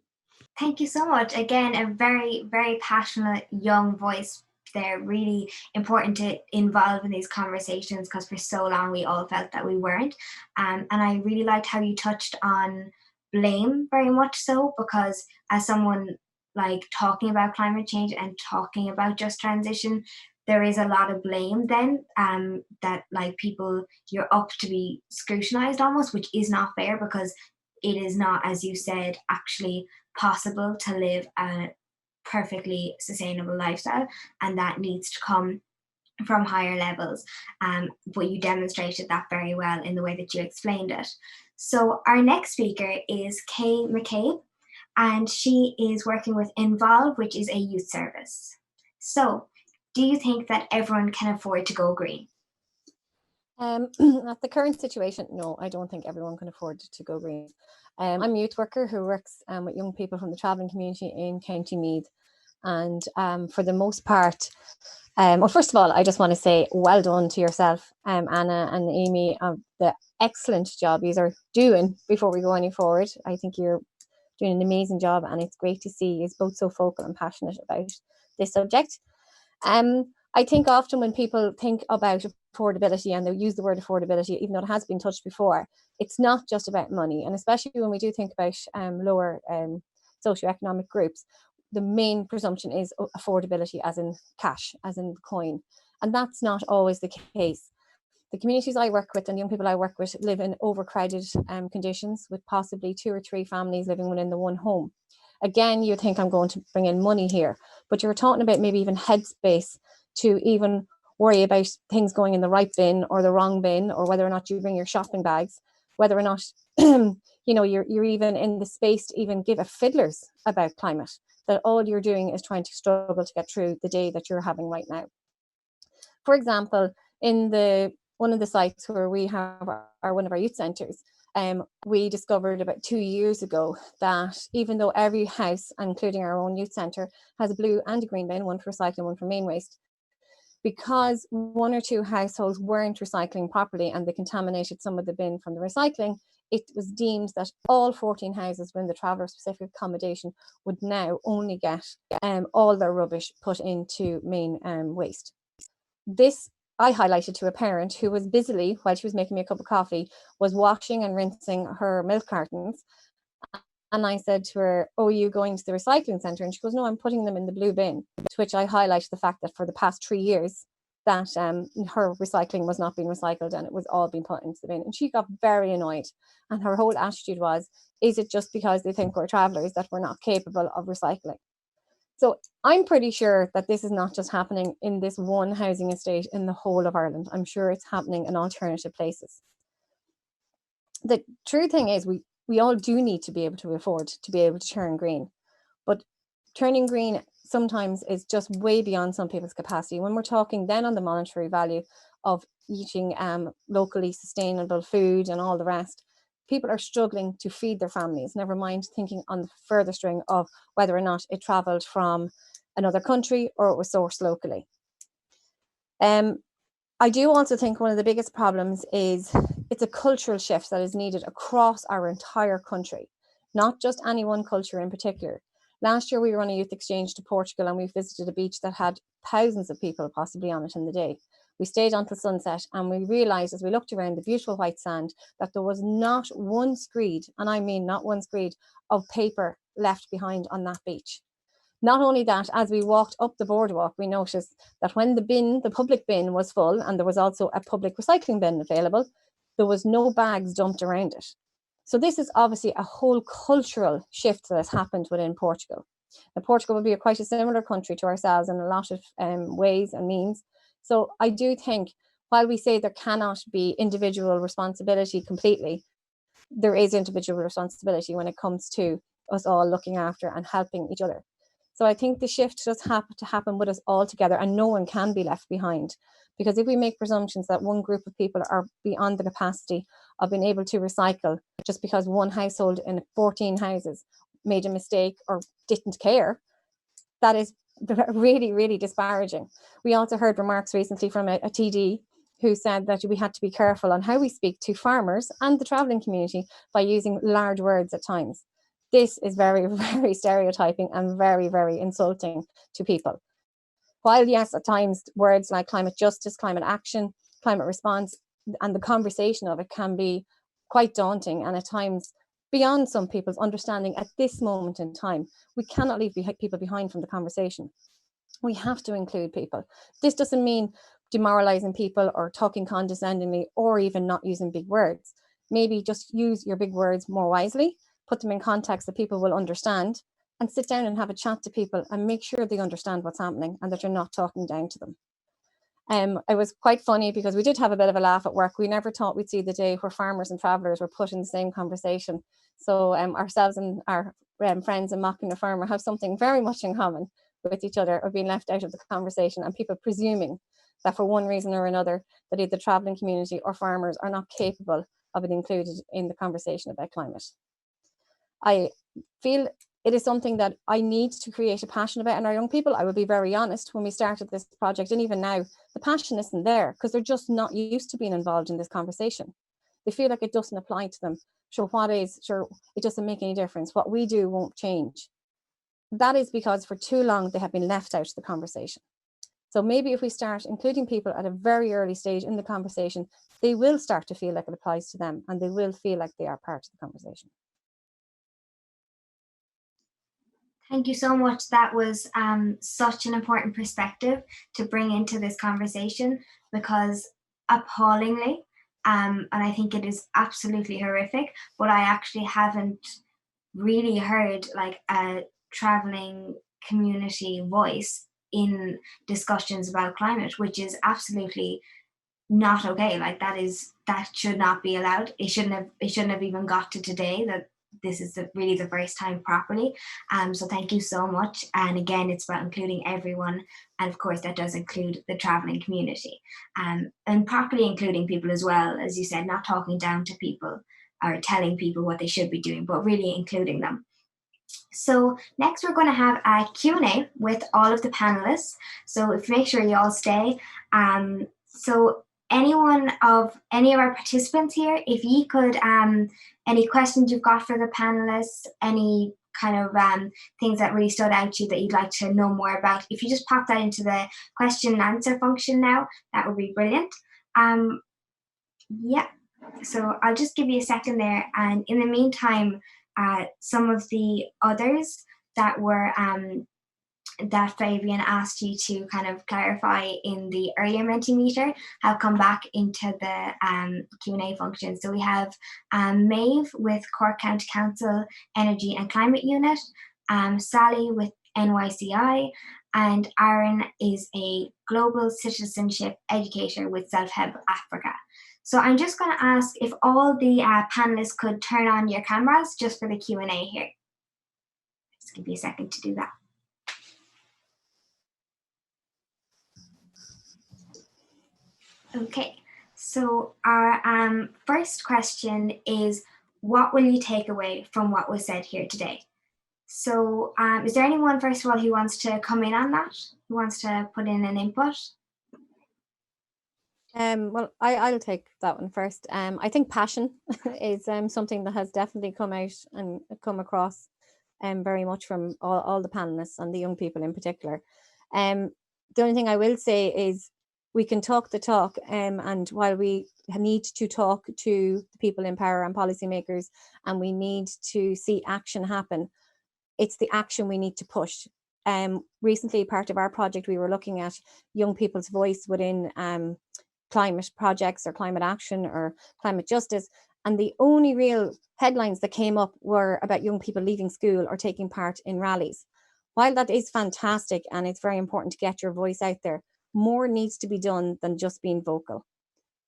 Thank you so much. Again, a very, very passionate young voice. They're really important to involve in these conversations, because for so long we all felt that we weren't. And I really liked how you touched on blame very much so, because as someone like talking about climate change and talking about just transition, there is a lot of blame then that like people, you're up to be scrutinized almost, which is not fair, because it is not, as you said, actually possible to live a perfectly sustainable lifestyle, and that needs to come from higher levels, but you demonstrated that very well in the way that you explained it. So our next speaker is Kay McCabe, and she is working with Involve, which is a youth service. So, do you think that everyone can afford to go green? At the current situation, no, I don't think everyone can afford to go green. I'm a youth worker who works with young people from the travelling community in County Meath. And for the most part, well, first of all, I just want to say well done to yourself, Anna and Amy, of the excellent job you are doing before we go any forward. I think you're doing an amazing job, and it's great to see you both so vocal and passionate about this subject. I think often when people think about affordability, and they use the word affordability, even though it has been touched before, it's not just about money. And especially when we do think about lower socioeconomic groups, the main presumption is affordability as in cash, as in coin. And that's not always the case. The communities I work with and the young people I work with live in overcrowded conditions, with possibly 2 or 3 families living within the one home. Again, you think I'm going to bring in money here, but you're talking about maybe even headspace to even worry about things going in the right bin or the wrong bin, or whether or not you bring your shopping bags, whether or not you're even in the space to even give a fiddlers about climate, that all you're doing is trying to struggle to get through the day that you're having right now. For example, in one of the sites where we have one of our youth centres, we discovered about 2 years ago that even though every house, including our own youth centre, has a blue and a green bin, one for recycling, one for main waste, because 1 or 2 households weren't recycling properly and they contaminated some of the bin from the recycling, it was deemed that all 14 houses within the traveller specific accommodation would now only get all their rubbish put into main waste. This I highlighted to a parent who was busily, while she was making me a cup of coffee, was washing and rinsing her milk cartons. And I said to her, "Oh, are you going to the recycling centre?" And she goes, "No, I'm putting them in the blue bin." To which I highlighted the fact that for the past 3 years that her recycling was not being recycled and it was all being put into the bin. And she got very annoyed. And her whole attitude was, is it just because they think we're travellers that we're not capable of recycling? So I'm pretty sure that this is not just happening in this one housing estate in the whole of Ireland. I'm sure it's happening in alternative places. The true thing is we all do need to be able to afford to be able to turn green. But turning green sometimes is just way beyond some people's capacity. When we're talking then on the monetary value of eating locally sustainable food and all the rest, people are struggling to feed their families, never mind thinking on the further string of whether or not it travelled from another country or it was sourced locally. I do also think one of the biggest problems is it's a cultural shift that is needed across our entire country, not just any one culture in particular. Last year we were on a youth exchange to Portugal and we visited a beach that had thousands of people possibly on it in the day. We stayed until sunset and we realised as we looked around the beautiful white sand that there was not one screed, and I mean not one screed, of paper left behind on that beach. Not only that, as we walked up the boardwalk, we noticed that when the public bin was full and there was also a public recycling bin available, there was no bags dumped around it. So this is obviously a whole cultural shift that has happened within Portugal. Now, Portugal will be quite a similar country to ourselves in a lot of ways and means. So I do think while we say there cannot be individual responsibility completely, there is individual responsibility when it comes to us all looking after and helping each other. So I think the shift does have to happen with us all together, and no one can be left behind. Because if we make presumptions that one group of people are beyond the capacity of being able to recycle just because one household in 14 houses made a mistake or didn't care, that is really, really disparaging. We also heard remarks recently from a TD who said that we had to be careful on how we speak to farmers and the travelling community by using large words at times. This is very, very stereotyping and very, very insulting to people. While yes, at times words like climate justice, climate action, climate response, and the conversation of it can be quite daunting and at times beyond some people's understanding at this moment in time, we cannot leave people behind from the conversation. We have to include people. This doesn't mean demoralizing people or talking condescendingly or even not using big words. Maybe just use your big words more wisely, put them in context that people will understand, and sit down and have a chat to people and make sure they understand what's happening and that you're not talking down to them. It was quite funny because we did have a bit of a laugh at work. We never thought we'd see the day where farmers and travellers were put in the same conversation. So ourselves and our friends in Macra and Feirme have something very much in common with each other of being left out of the conversation, and people presuming that for one reason or another that either the travelling community or farmers are not capable of being included in the conversation about climate. I feel it is something that I need to create a passion about in our young people. I will be very honest, when we started this project, and even now, the passion isn't there because they're just not used to being involved in this conversation. They feel like it doesn't apply to them. Sure, it doesn't make any difference. What we do won't change. That is because for too long they have been left out of the conversation. So maybe if we start including people at a very early stage in the conversation, they will start to feel like it applies to them, and they will feel like they are part of the conversation. Thank you so much. That was such an important perspective to bring into this conversation, because appallingly, and I think it is absolutely horrific, but I actually haven't really heard like a travelling community voice in discussions about climate, which is absolutely not okay. Like that should not be allowed. It shouldn't have even got to today that this is really the first time properly. So thank you so much. And again, it's about including everyone, and of course that does include the travelling community, and properly including people as well, as you said, not talking down to people or telling people what they should be doing, but really including them. So next we're going to have a Q&A with all of the panelists. So make sure you all stay. So any of our participants here, if you could, any questions you've got for the panelists, any kind of things that really stood out to you that you'd like to know more about, if you just pop that into the question and answer function now, that would be brilliant. Yeah, so I'll just give you a second there. And in the meantime, some of the others that were that Fabian asked you to kind of clarify in the earlier Mentimeter have come back into the Q&A function. So we have Maeve with Cork County Council Energy and Climate Unit, Sally with NYCI, and Aaron is a global citizenship educator with Self-Help Africa. So I'm just going to ask if all the panelists could turn on your cameras just for the Q&A here. Just give you a second to do that. Okay, so our first question is, what will you take away from what was said here today? So is there anyone, first of all, who wants to come in on that, who wants to put in an input? Well, I'll take that one first. I think passion is something that has definitely come out and come across very much from all the panelists and the young people in particular. The only thing I will say is we can talk the talk, and while we need to talk to the people in power and policymakers, and we need to see action happen, it's the action we need to push. Recently, part of our project, we were looking at young people's voice within climate projects or climate action or climate justice, and the only real headlines that came up were about young people leaving school or taking part in rallies. While that is fantastic and it's very important to get your voice out there, more needs to be done than just being vocal.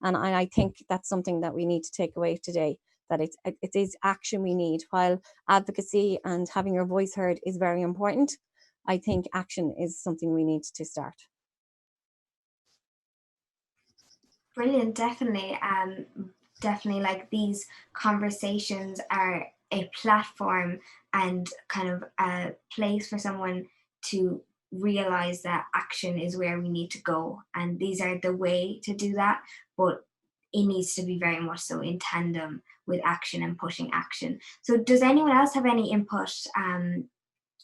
And I think that's something that we need to take away today, that it is action we need. While advocacy and having your voice heard is very important, I think action is something we need to start. Brilliant, definitely. Definitely, like, these conversations are a platform and kind of a place for someone to realize that action is where we need to go, and these are the way to do that, but it needs to be very much so in tandem with action and pushing action. So does anyone else have any input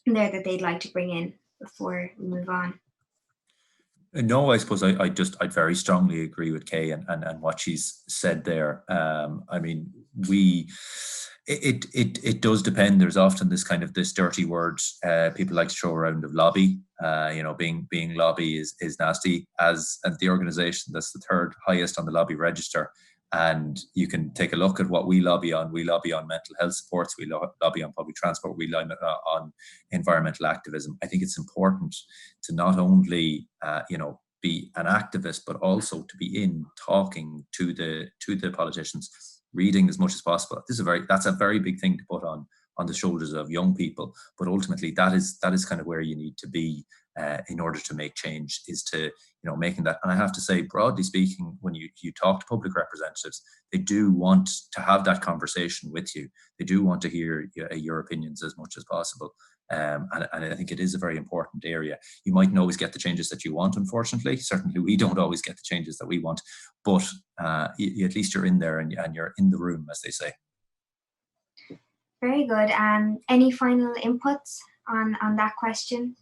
there that they'd like to bring in before we move on? No, I suppose I'd very strongly agree with Kay and what she's said there. I mean, it does depend. There's often this dirty word people like to throw around of lobby. Being lobby is nasty. As the organisation that's the third highest on the lobby register, and you can take a look at what we lobby on. We lobby on mental health supports. We lobby on public transport. We lobby on environmental activism. I think it's important to not only be an activist, but also to be in talking to the politicians, reading as much as possible. That's a very big thing to put on the shoulders of young people. But ultimately, that is kind of where you need to be in order to make change, is to, making that. And I have to say, broadly speaking, when you talk to public representatives, they do want to have that conversation with you. They do want to hear your opinions as much as possible. And I think it is a very important area. You mightn't always get the changes that you want, unfortunately. Certainly we don't always get the changes that we want, but at least you're in there and you're in the room, as they say. Very good. Any final inputs on that question?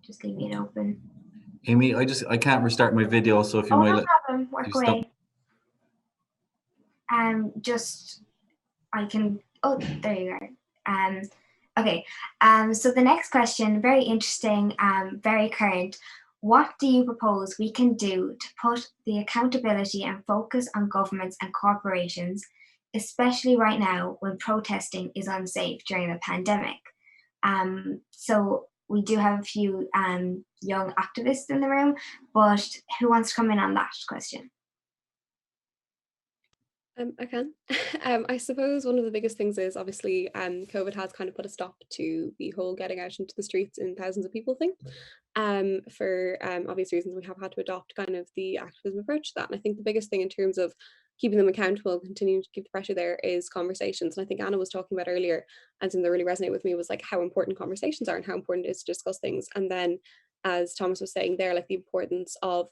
Just leaving it open. Amy, I can't restart my video, so if you might. No problem. Work away. I can. Oh, there you are. Okay. So the next question, very interesting, very current. What do you propose we can do to put the accountability and focus on governments and corporations, especially right now when protesting is unsafe during the pandemic? So we do have a few young activists in the room, but who wants to come in on that question? I can. I suppose one of the biggest things is obviously COVID has kind of put a stop to the whole getting out into the streets in thousands of people thing. For obvious reasons, we have had to adopt kind of the activism approach to that. And I think the biggest thing in terms of keeping them accountable, continuing to keep the pressure there, is conversations. And I think Anna was talking about earlier, and something that really resonated with me was like how important conversations are and how important it is to discuss things. And then, as Thomas was saying there, like the importance of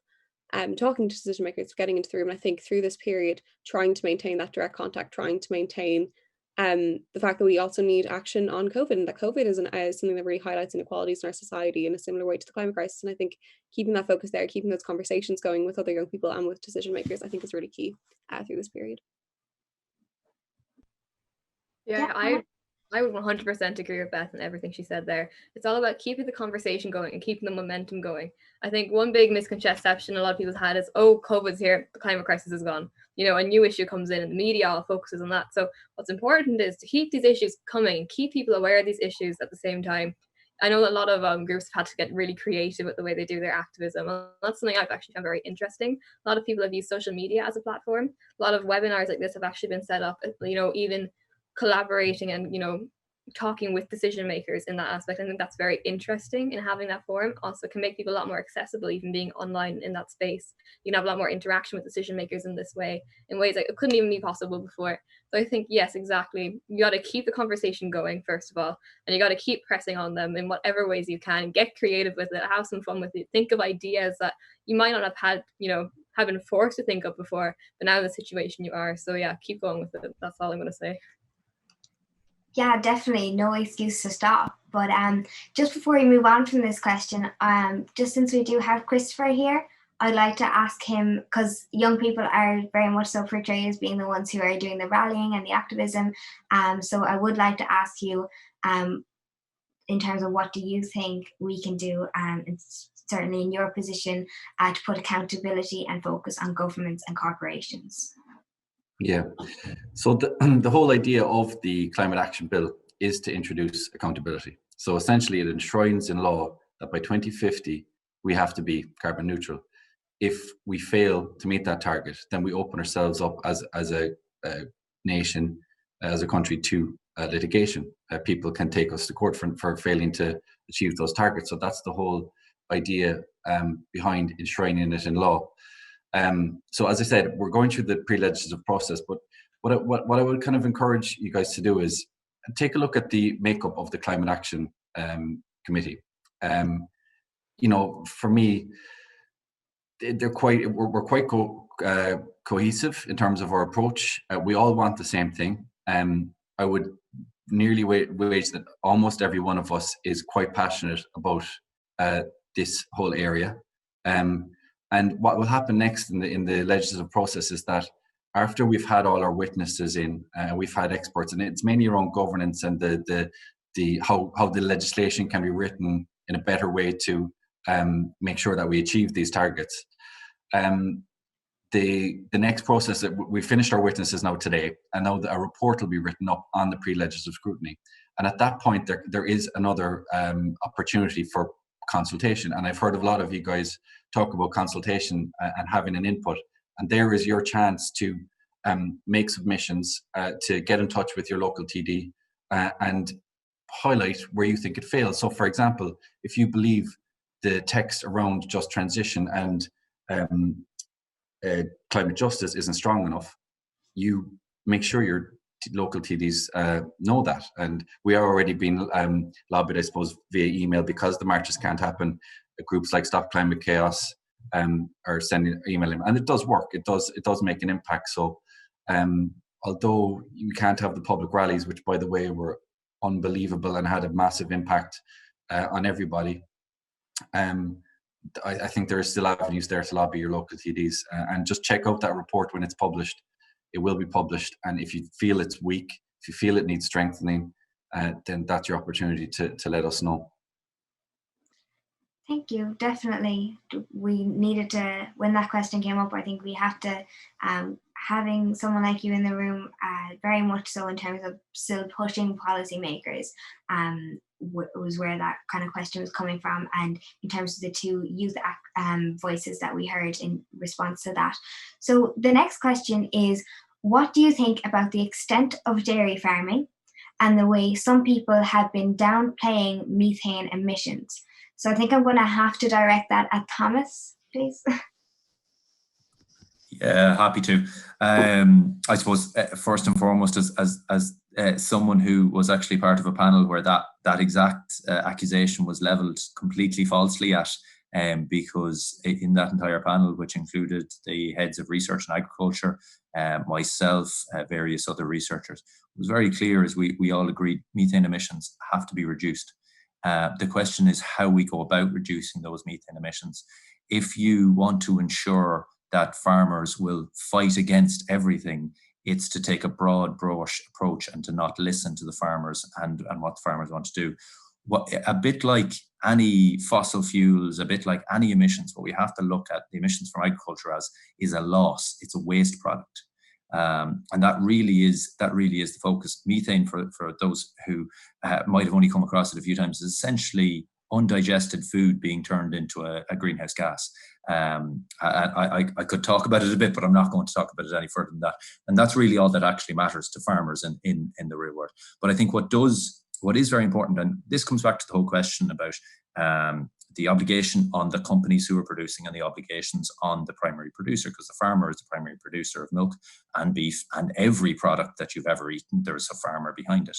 talking to decision makers, getting into the room. And I think through this period, trying to maintain that direct contact, trying to maintain the fact that we also need action on COVID, and that COVID is something that really highlights inequalities in our society in a similar way to the climate crisis. And I think keeping that focus there, keeping those conversations going with other young people and with decision makers, I think is really key through this period. Yeah, I would 100% agree with Beth and everything she said there. It's all about keeping the conversation going and keeping the momentum going. I think one big misconception a lot of people had is, oh, COVID's here, the climate crisis is gone. A new issue comes in and the media all focuses on that. So what's important is to keep these issues coming and keep people aware of these issues at the same time. I know a lot of groups have had to get really creative with the way they do their activism. And that's something I've actually found very interesting. A lot of people have used social media as a platform. A lot of webinars like this have actually been set up, even collaborating and talking with decision makers in that aspect. I think that's very interesting, and having that forum also can make people a lot more accessible, even being online in that space. You can have a lot more interaction with decision makers in this way, in ways that it couldn't even be possible before. So I think, yes, exactly, you got to keep the conversation going first of all, and you got to keep pressing on them in whatever ways you can. Get creative with it, have some fun with it, think of ideas that you might not have had, have been forced to think of before, but now in the situation you are. So yeah, keep going with it. That's all I'm going to say. Yeah, definitely no excuse to stop. But just before we move on from this question, just since we do have Christopher here, I'd like to ask him, because young people are very much so portrayed as being the ones who are doing the rallying and the activism. So I would like to ask you, in terms of what do you think we can do, certainly in your position, to put accountability and focus on governments and corporations? Yeah, so the whole idea of the Climate Action Bill is to introduce accountability. So essentially it enshrines in law that by 2050 we have to be carbon neutral. If we fail to meet that target, then we open ourselves up as a nation, as a country, to litigation. People can take us to court for failing to achieve those targets. So that's the whole idea behind enshrining it in law. So as I said, we're going through the pre-legislative process, but what I would kind of encourage you guys to do is take a look at the makeup of the Climate Action Committee. For me, we're quite cohesive in terms of our approach. We all want the same thing. I would nearly wager that almost every one of us is quite passionate about this whole area. And what will happen next in the legislative process is that after we've had all our witnesses in, we've had experts, and it's mainly around governance and how the legislation can be written in a better way to make sure that we achieve these targets. The next process, we finished our witnesses now today, and now a report will be written up on the pre-legislative scrutiny. And at that point, there is another opportunity for consultation. And I've heard a lot of you guys talk about consultation and having an input. And there is your chance to make submissions, to get in touch with your local TD and highlight where you think it fails. So, for example, if you believe the text around just transition and climate justice isn't strong enough, you make sure your local TDs know that. And we are already being lobbied, I suppose, via email, because the marches can't happen. Groups like Stop Climate Chaos are sending email, and it does work. It does make an impact. So although you can't have the public rallies, which by the way were unbelievable and had a massive impact on everybody, I think there are still avenues there to lobby your local TDs, and just check out that report when it's published. It will be published, and if you feel it's weak, if you feel it needs strengthening, then that's your opportunity to let us know. Thank you. Definitely, we needed to, when that question came up, I think we have to, having someone like you in the room, very much so in terms of still pushing policymakers, was where that kind of question was coming from, and in terms of the two youth voices that we heard in response to that. So the next question is, what do you think about the extent of dairy farming and the way some people have been downplaying methane emissions? So I think I'm going to have to direct that at Thomas, please. Yeah, happy to. I suppose first and foremost, as someone who was actually part of a panel where that exact accusation was levelled completely falsely at, because in that entire panel, which included the heads of research and agriculture, myself, various other researchers, it was very clear as we all agreed methane emissions have to be reduced. The question is how we go about reducing those methane emissions. If you want to ensure that farmers will fight against everything, it's to take a broad brush approach and to not listen to the farmers and what the farmers want to do. A bit like any fossil fuels, a bit like any emissions, what we have to look at the emissions from agriculture as is a loss. It's a waste product. And that really is the focus. Methane, for those who might have only come across it a few times, is essentially undigested food being turned into a greenhouse gas. I could talk about it a bit, but I'm not going to talk about it any further than that. And that's really all that actually matters to farmers in the real world. But I think what is very important, and this comes back to the whole question about the obligation on the companies who are producing and the obligations on the primary producer, because the farmer is the primary producer of milk and beef and every product that you've ever eaten, there's a farmer behind it.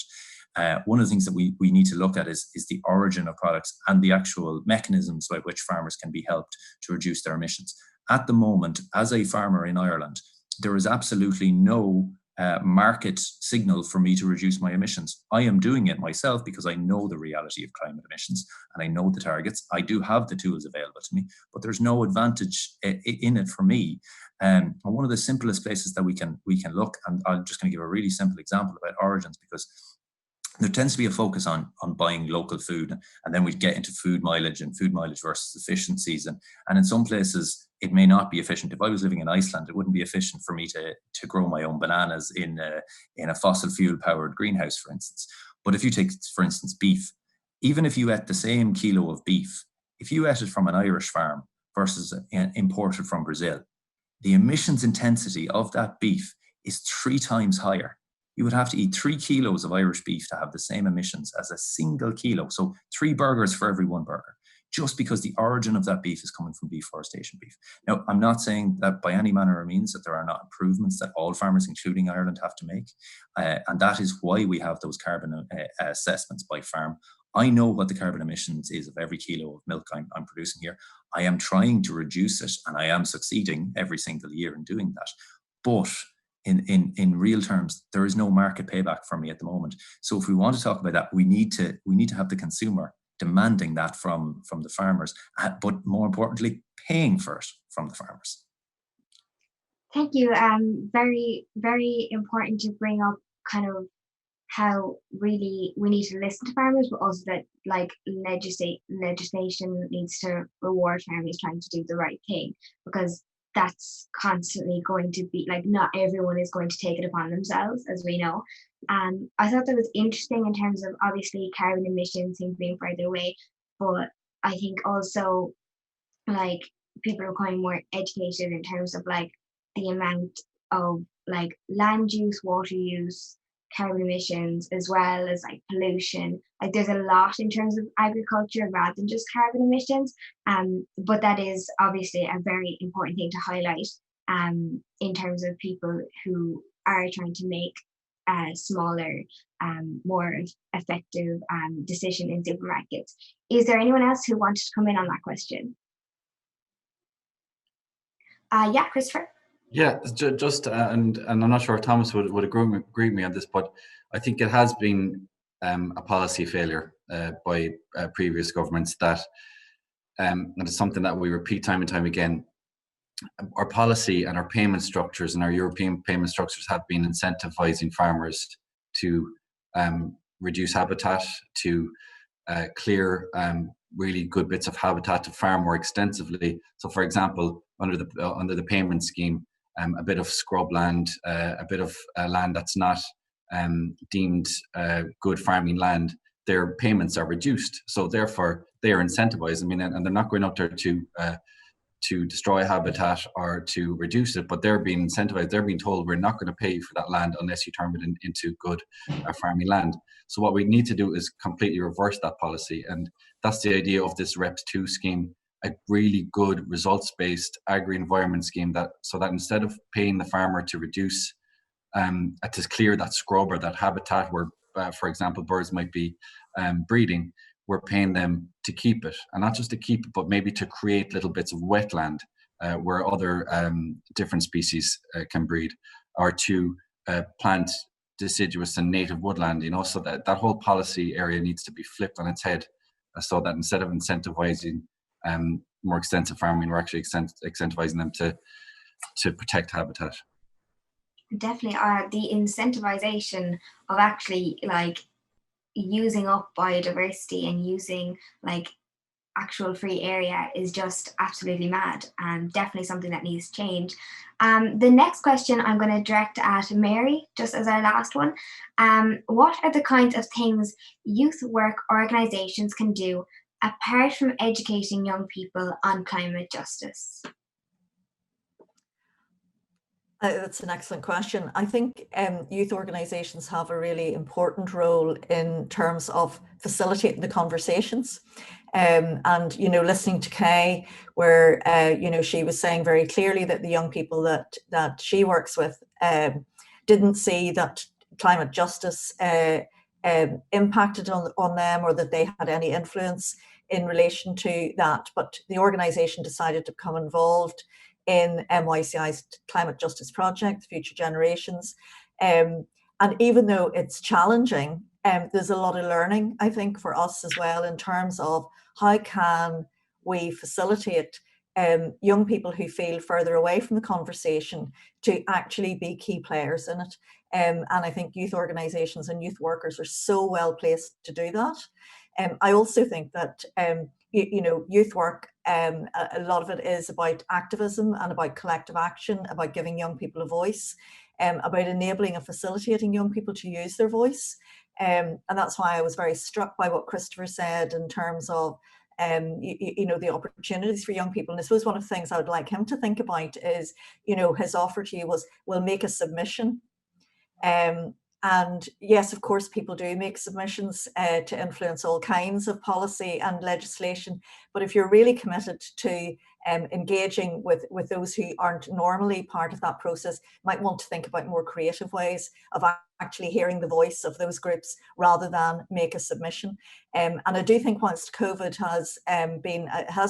One of the things that we need to look at is the origin of products and the actual mechanisms by which farmers can be helped to reduce their emissions. At the moment, as a farmer in Ireland, there is absolutely no market signal for me to reduce my emissions. I am doing it myself because I know the reality of climate emissions and I know the targets. I do have the tools available to me, but there's no advantage in it for me. And one of the simplest places that we can look, and I'm just going to give a really simple example about origins, because there tends to be a focus on buying local food, and then we get into food mileage and food mileage versus efficiencies. And in some places, it may not be efficient. If I was living in Iceland, it wouldn't be efficient for me to grow my own bananas in a fossil fuel powered greenhouse, for instance. But if you take, for instance, beef, even if you ate the same kilo of beef, if you ate it from an Irish farm versus imported from Brazil, the emissions intensity of that beef is 3 times higher. You would have to eat 3 kilos of Irish beef to have the same emissions as a single kilo. So 3 burgers for every 1 burger, just because the origin of that beef is coming from deforestation beef. Now, I'm not saying that by any manner or means that there are not improvements that all farmers, including Ireland, have to make. And that is why we have those carbon assessments by farm. I know what the carbon emissions is of every kilo of milk I'm producing here. I am trying to reduce it, and I am succeeding every single year in doing that. But in real terms, there is no market payback for me at the moment. So if we want to talk about that, we need to have the consumer demanding that from the farmers, but more importantly, paying for it from the farmers. Thank you. Very, very important to bring up kind of how really we need to listen to farmers, but also that like legislation needs to reward farmers trying to do the right thing, because that's constantly going to be like, not everyone is going to take it upon themselves, as we know. I thought that was interesting in terms of obviously carbon emissions seem to be further away, but I think also like people are becoming more educated in terms of like the amount of like land use, water use, carbon emissions, as well as like pollution. Like there's a lot in terms of agriculture rather than just carbon emissions. But that is obviously a very important thing to highlight in terms of people who are trying to make a smaller, more effective decision in supermarkets. Is there anyone else who wanted to come in on that question? Yeah, Christopher. Yeah, just and I'm not sure if Thomas would agree with me on this, but I think it has been a policy failure by previous governments that, and it's something that we repeat time and time again. Our policy and our payment structures and our European payment structures have been incentivizing farmers to reduce habitat, to clear really good bits of habitat, to farm more extensively. So, for example, under the payment scheme, a bit of scrubland, a bit of land that's not deemed good farming land, their payments are reduced. So therefore, they are incentivized. I mean, and they're not going up there to destroy habitat or to reduce it, but they're being incentivized. They're being told, we're not going to pay you for that land unless you turn it into good farming land. So what we need to do is completely reverse that policy. And that's the idea of this REPS2 scheme, a really good results-based agri-environment scheme so that instead of paying the farmer to reduce, to clear that scrub or that habitat where, for example, birds might be breeding, we're paying them to keep it, and not just to keep it, but maybe to create little bits of wetland where other different species can breed, or to plant deciduous and native woodland. So that whole policy area needs to be flipped on its head, so that instead of incentivizing more extensive farming, we're actually incentivizing them to protect habitat. Definitely, the incentivization of actually like using up biodiversity and using like actual free area is just absolutely mad, and definitely something that needs to change. The next question I'm going to direct at Mary, just as our last one. What are the kinds of things youth work organisations can do apart from educating young people on climate justice? That's an excellent question. I think youth organisations have a really important role in terms of facilitating the conversations. And, listening to Kay, where, she was saying very clearly that the young people that she works with didn't see that climate justice impacted on them, or that they had any influence in relation to that. But the organisation decided to become involved in NYCI's Climate Justice Project, Future Generations. And even though it's challenging, there's a lot of learning, I think, for us as well, in terms of how can we facilitate young people who feel further away from the conversation to actually be key players in it. And I think youth organisations and youth workers are so well placed to do that. I also think that youth work, a lot of it is about activism and about collective action, about giving young people a voice, about enabling and facilitating young people to use their voice. And that's why I was very struck by what Christopher said in terms of the opportunities for young people. And I suppose one of the things I would like him to think about is, his offer to you was, we'll make a submission. And yes, of course, people do make submissions to influence all kinds of policy and legislation. But if you're really committed to engaging with those who aren't normally part of that process, might want to think about more creative ways of actually hearing the voice of those groups rather than make a submission. And I do think whilst COVID has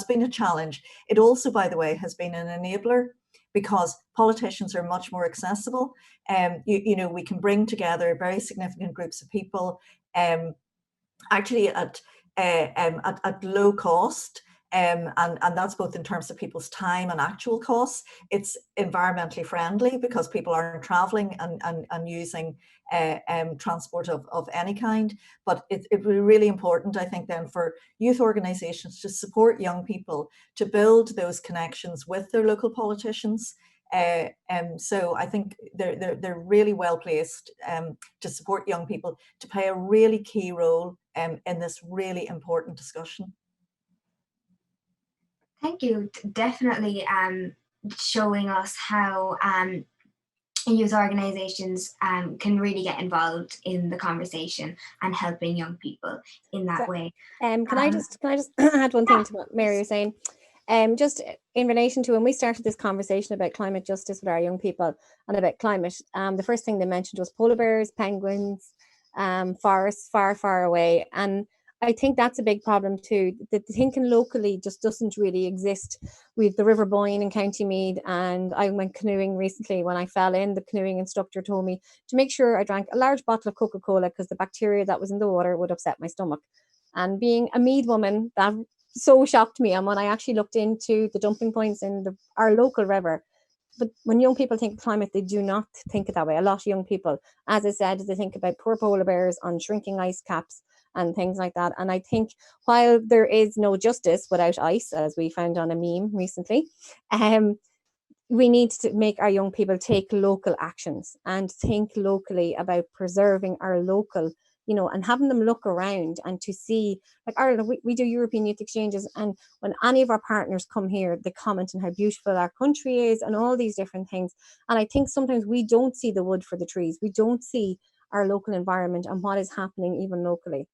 been a challenge, it also, by the way, has been an enabler, because politicians are much more accessible. We can bring together very significant groups of people actually at low cost. And that's both in terms of people's time and actual costs. It's environmentally friendly because people aren't traveling and using transport of any kind. But it would be really important, I think, then for youth organisations to support young people to build those connections with their local politicians. So I think they're really well placed to support young people to play a really key role in this really important discussion. Thank you. Definitely showing us how youth organisations can really get involved in the conversation and helping young people in that way. Can I just add one thing to what Mary was saying? Just in relation to when we started this conversation about climate justice with our young people and about climate, the first thing they mentioned was polar bears, penguins, forests far away. And I think that's a big problem too. The thinking locally just doesn't really exist. We've the River Boyne in County Meath, and I went canoeing recently. When I fell in, the canoeing instructor told me to make sure I drank a large bottle of Coca-Cola because the bacteria that was in the water would upset my stomach. And being a Meath woman, that so shocked me. And when I actually looked into the dumping points in our local river, but when young people think of climate, they do not think it that way. A lot of young people, as I said, they think about poor polar bears on shrinking ice caps and things like that. And I think while there is no justice without ice, as we found on a meme recently, we need to make our young people take local actions and think locally about preserving our local, and having them look around and to see, like Ireland, we do European youth exchanges, and when any of our partners come here, they comment on how beautiful our country is and all these different things. And I think sometimes we don't see the wood for the trees. We don't see our local environment and what is happening even locally.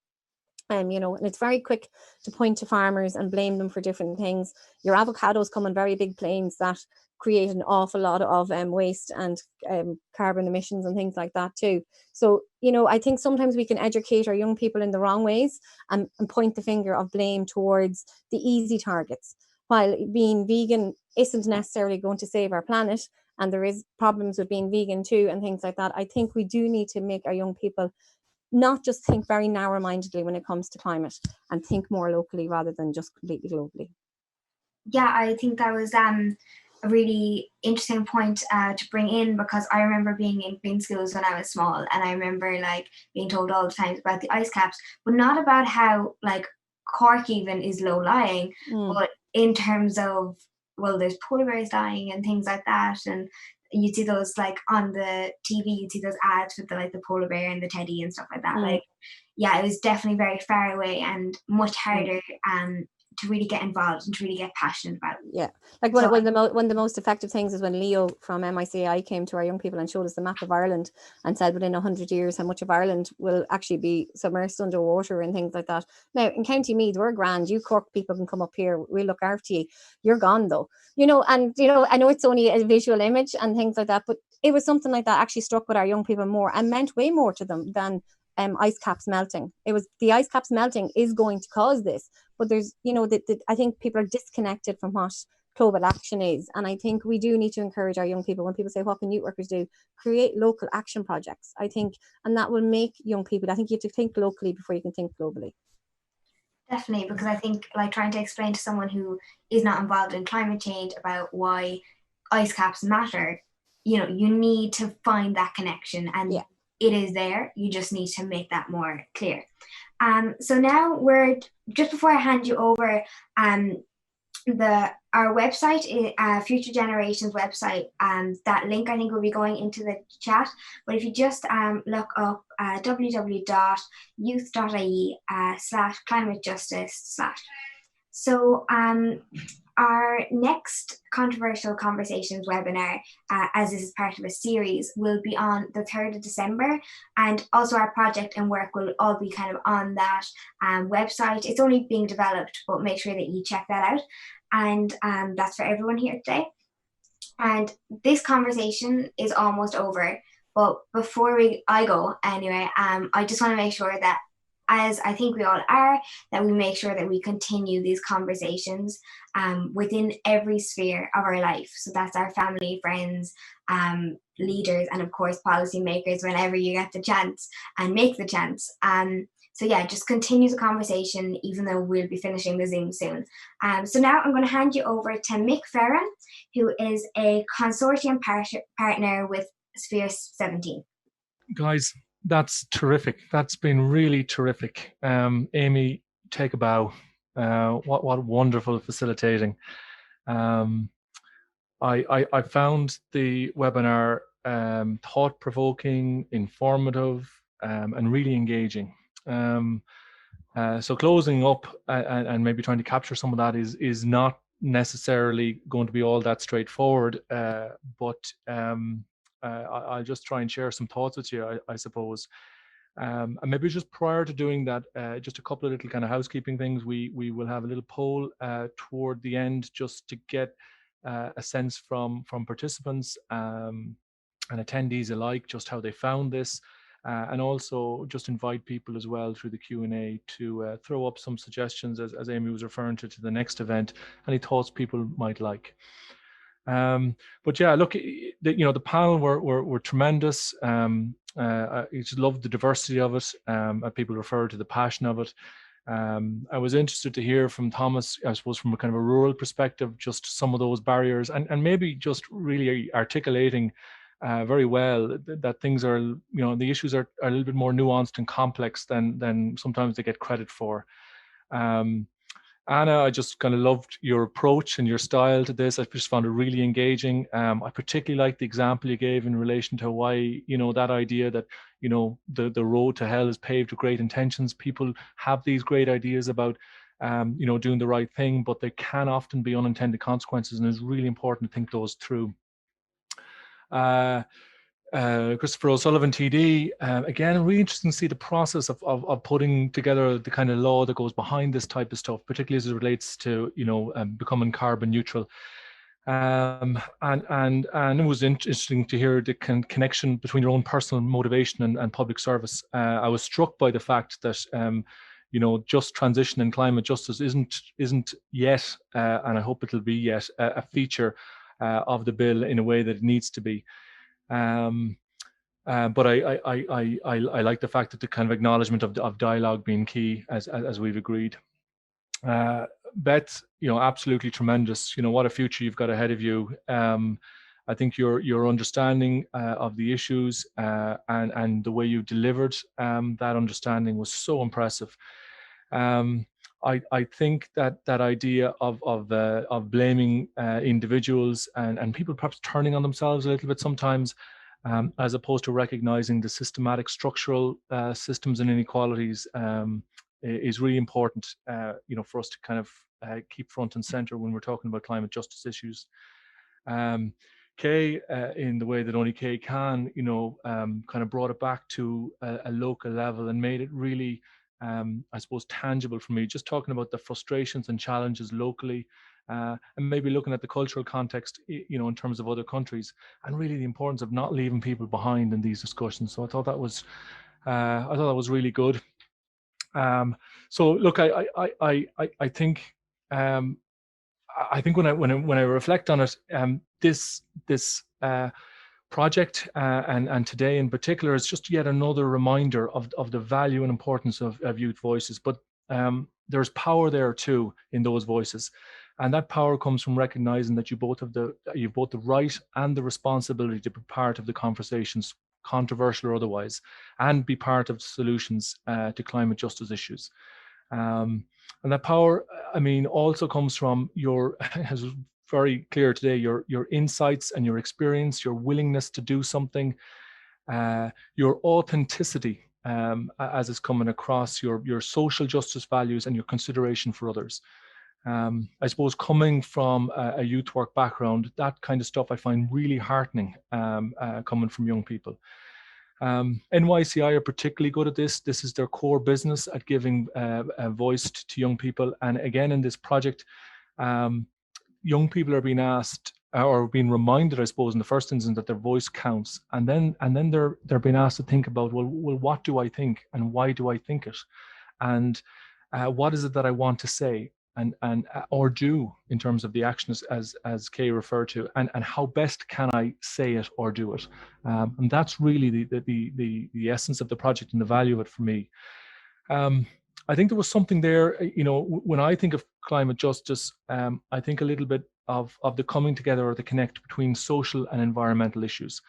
And it's very quick to point to farmers and blame them for different things. Your avocados come in very big planes that create an awful lot of waste and carbon emissions and things like that too. So, I think sometimes we can educate our young people in the wrong ways and point the finger of blame towards the easy targets, while being vegan isn't necessarily going to save our planet. And there is problems with being vegan too and things like that. I think we do need to make our young people not just think very narrow-mindedly when it comes to climate, and think more locally rather than just completely globally. Yeah, I think that was a really interesting point to bring in, because I remember being in green schools when I was small, and I remember being told all the time about the ice caps, but not about how Cork even is low-lying, but in terms of, well, there's polar bears dying and things like that, and you see those on the TV, you see those ads with the polar bear and the teddy and stuff like that. It was definitely very far away and much harder to really get involved and to really get passionate about it. Yeah, one of the most effective things is when Leo from MICI came to our young people and showed us the map of Ireland and said within 100 years how much of Ireland will actually be submersed underwater and things like that. Now in County Meath, we're grand. You Cork people can come up here, we'll look after you. You're gone though, and I know it's only a visual image and things like that, but it was something like that actually struck with our young people more and meant way more to them than ice caps melting. It was the ice caps melting is going to cause this, but there's I think people are disconnected from what global action is, and I think we do need to encourage our young people. When people say what can youth workers do, create local action projects, I think, and that will make young people, I think you have to think locally before you can think globally. Definitely, because I think trying to explain to someone who is not involved in climate change about why ice caps matter, you need to find that connection, and it is there. You just need to make that more clear. So now we're just before I hand you over, our website, Future Generations website, that link I think will be going into the chat. But if you just look up www.youth.ie/climate-justice/. So our next Controversial Conversations webinar, as this is part of a series, will be on the 3rd of December. And also our project and work will all be kind of on that website. It's only being developed, but make sure that you check that out. And that's for everyone here today. And this conversation is almost over. But before I go anyway, I just want to make sure that, as I think we all are, that we make sure that we continue these conversations within every sphere of our life. So that's our family, friends, leaders, and of course policymakers whenever you get the chance and make the chance. So yeah, just continue the conversation, even though we'll be finishing the Zoom soon. So now I'm going to hand you over to Mick Ferron, who is a consortium partner with Sphere 17. Guys, that's terrific. That's been really terrific. Amy, take a bow. What wonderful facilitating. I found the webinar thought-provoking, informative, and really engaging. So closing up and maybe trying to capture some of that is not necessarily going to be all that straightforward, but I'll just try and share some thoughts with you, I suppose. And maybe just prior to doing that, just a couple of little kind of housekeeping things. We will have a little poll toward the end, just to get a sense from participants and attendees alike, just how they found this, and also just invite people as well through the Q&A to throw up some suggestions, as Amy was referring to the next event, any thoughts people might like. But yeah, look, the panel were tremendous. I just loved the diversity of it. People refer to the passion of it. I was interested to hear from Thomas, I suppose, from a kind of a rural perspective, just some of those barriers, and maybe just really articulating very well that things are, the issues are a little bit more nuanced and complex than sometimes they get credit for. Anna, I just kind of loved your approach and your style to this. I just found it really engaging. I particularly liked the example you gave in relation to why, that idea that, the road to hell is paved with great intentions. People have these great ideas about, doing the right thing, but there can often be unintended consequences, and it's really important to think those through. Christopher O'Sullivan TD, again, really interesting to see the process of putting together the kind of law that goes behind this type of stuff, particularly as it relates to becoming carbon neutral. And it was interesting to hear the connection between your own personal motivation and public service. I was struck by the fact that just transition and climate justice isn't yet, and I hope it'll be yet, a feature of the bill in a way that it needs to be. But I like the fact that the kind of acknowledgement of dialogue being key, as we've agreed. Beth, absolutely tremendous. What a future you've got ahead of you. I think your understanding of the issues and the way you delivered that understanding was so impressive. I think that idea of blaming individuals and people perhaps turning on themselves a little bit sometimes, as opposed to recognizing the systematic structural systems and inequalities, is really important, for us to kind of keep front and center when we're talking about climate justice issues. Kay, in the way that only Kay can, kind of brought it back to a local level and made it really, I suppose, tangible for me, just talking about the frustrations and challenges locally, and maybe looking at the cultural context, in terms of other countries, and really the importance of not leaving people behind in these discussions. So I thought that was really good. So look, I think when I reflect on it, this project and today in particular is just yet another reminder of the value and importance of youth voices. But there's power there too in those voices, and that power comes from recognizing that you've both the right and the responsibility to be part of the conversations, controversial or otherwise, and be part of solutions to climate justice issues. And that power, also comes from as was very clear today, your insights and your experience, your willingness to do something, your authenticity, as is coming across, your social justice values and your consideration for others. I suppose coming from a youth work background, that kind of stuff I find really heartening, coming from young people. NYCI are particularly good at this. This is their core business, at giving a voice to young people. And again, in this project, young people are being asked, or being reminded, I suppose, in the first instance, that their voice counts. And then they're being asked to think about, well, what do I think, and why do I think it, and what is it that I want to say and or do in terms of the actions, as Kay referred to, and how best can I say it or do it. And that's really the essence of the project and the value of it for me. I think there was something there, when I think of climate justice, I think a little bit of the coming together or the connect between social and environmental issues.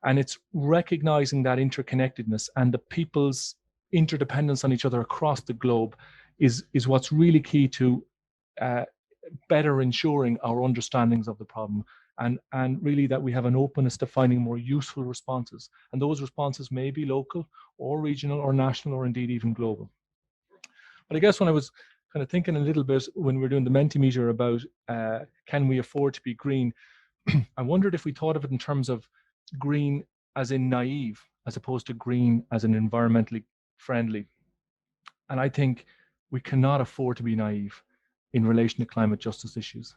And it's recognizing that interconnectedness and the people's interdependence on each other across the globe is what's really key to better ensuring our understandings of the problem, and really that we have an openness to finding more useful responses. And those responses may be local or regional or national or indeed even global. But I guess when I was kind of thinking a little bit when we're doing the Mentimeter about can we afford to be green? I wondered if we thought of it in terms of green as in naive, as opposed to green as in environmentally friendly. And I think we cannot afford to be naive in relation to climate justice issues.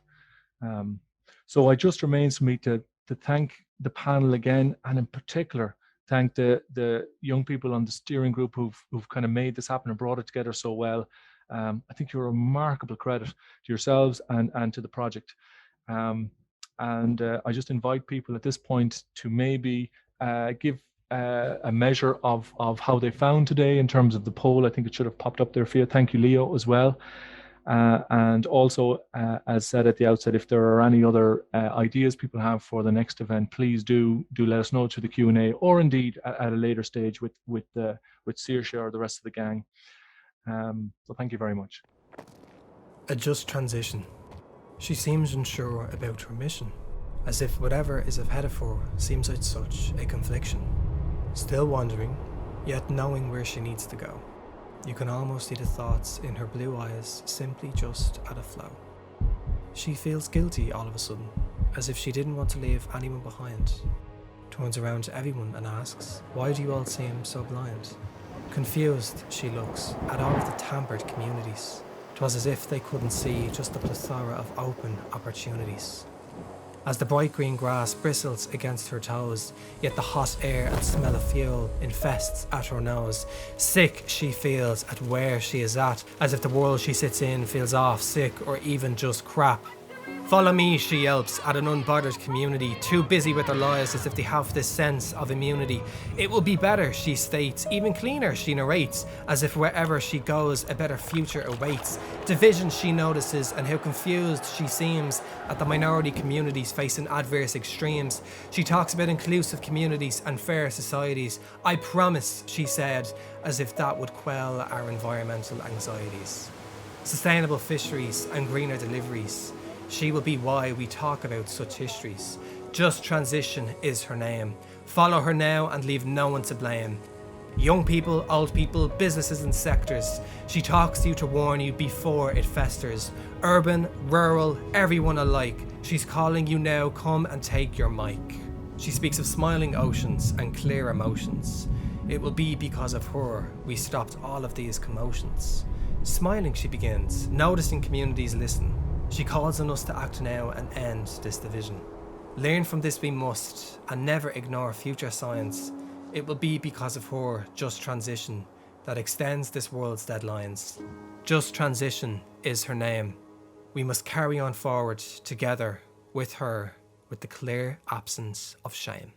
So it just remains for me to thank the panel again, and in particular, thank the young people on the steering group who've kind of made this happen and brought it together so well. I think you're a remarkable credit to yourselves and to the project. I just invite people at this point to maybe give a measure of how they found today in terms of the poll. I think it should have popped up there for you. Thank you, Leo, as well. And also, as said at the outset, if there are any other ideas people have for the next event, please do let us know through the Q&A, or indeed at a later stage with Saoirse or the rest of the gang. So thank you very much. A just transition. She seems unsure about her mission, as if whatever is ahead of her seems like such a confliction. Still wandering, yet knowing where she needs to go. You can almost see the thoughts in her blue eyes simply just at a flow. She feels guilty all of a sudden, as if she didn't want to leave anyone behind. Turns around to everyone and asks, why do you all seem so blind? Confused, she looks at all of the tampered communities. 'Twas as if they couldn't see just the plethora of open opportunities. As the bright green grass bristles against her toes, yet the hot air and smell of fuel infests at her nose. Sick she feels at where she is at, as if the world she sits in feels off, sick, or even just crap. Follow me, she yelps at an unbothered community, too busy with their lives as if they have this sense of immunity. It will be better, she states, even cleaner, she narrates, as if wherever she goes, a better future awaits. Division she notices, and how confused she seems at the minority communities facing adverse extremes. She talks about inclusive communities and fair societies. I promise, she said, as if that would quell our environmental anxieties. Sustainable fisheries and greener deliveries. She will be why we talk about such histories. Just transition is her name. Follow her now and leave no one to blame. Young people, old people, businesses and sectors. She talks to you to warn you before it festers. Urban, rural, everyone alike. She's calling you now, come and take your mic. She speaks of smiling oceans and clear emotions. It will be because of her we stopped all of these commotions. Smiling she begins, noticing communities listen. She calls on us to act now and end this division. Learn from this we must, and never ignore future science. It will be because of her just transition that extends this world's deadlines. Just transition is her name. We must carry on forward together with her, with the clear absence of shame.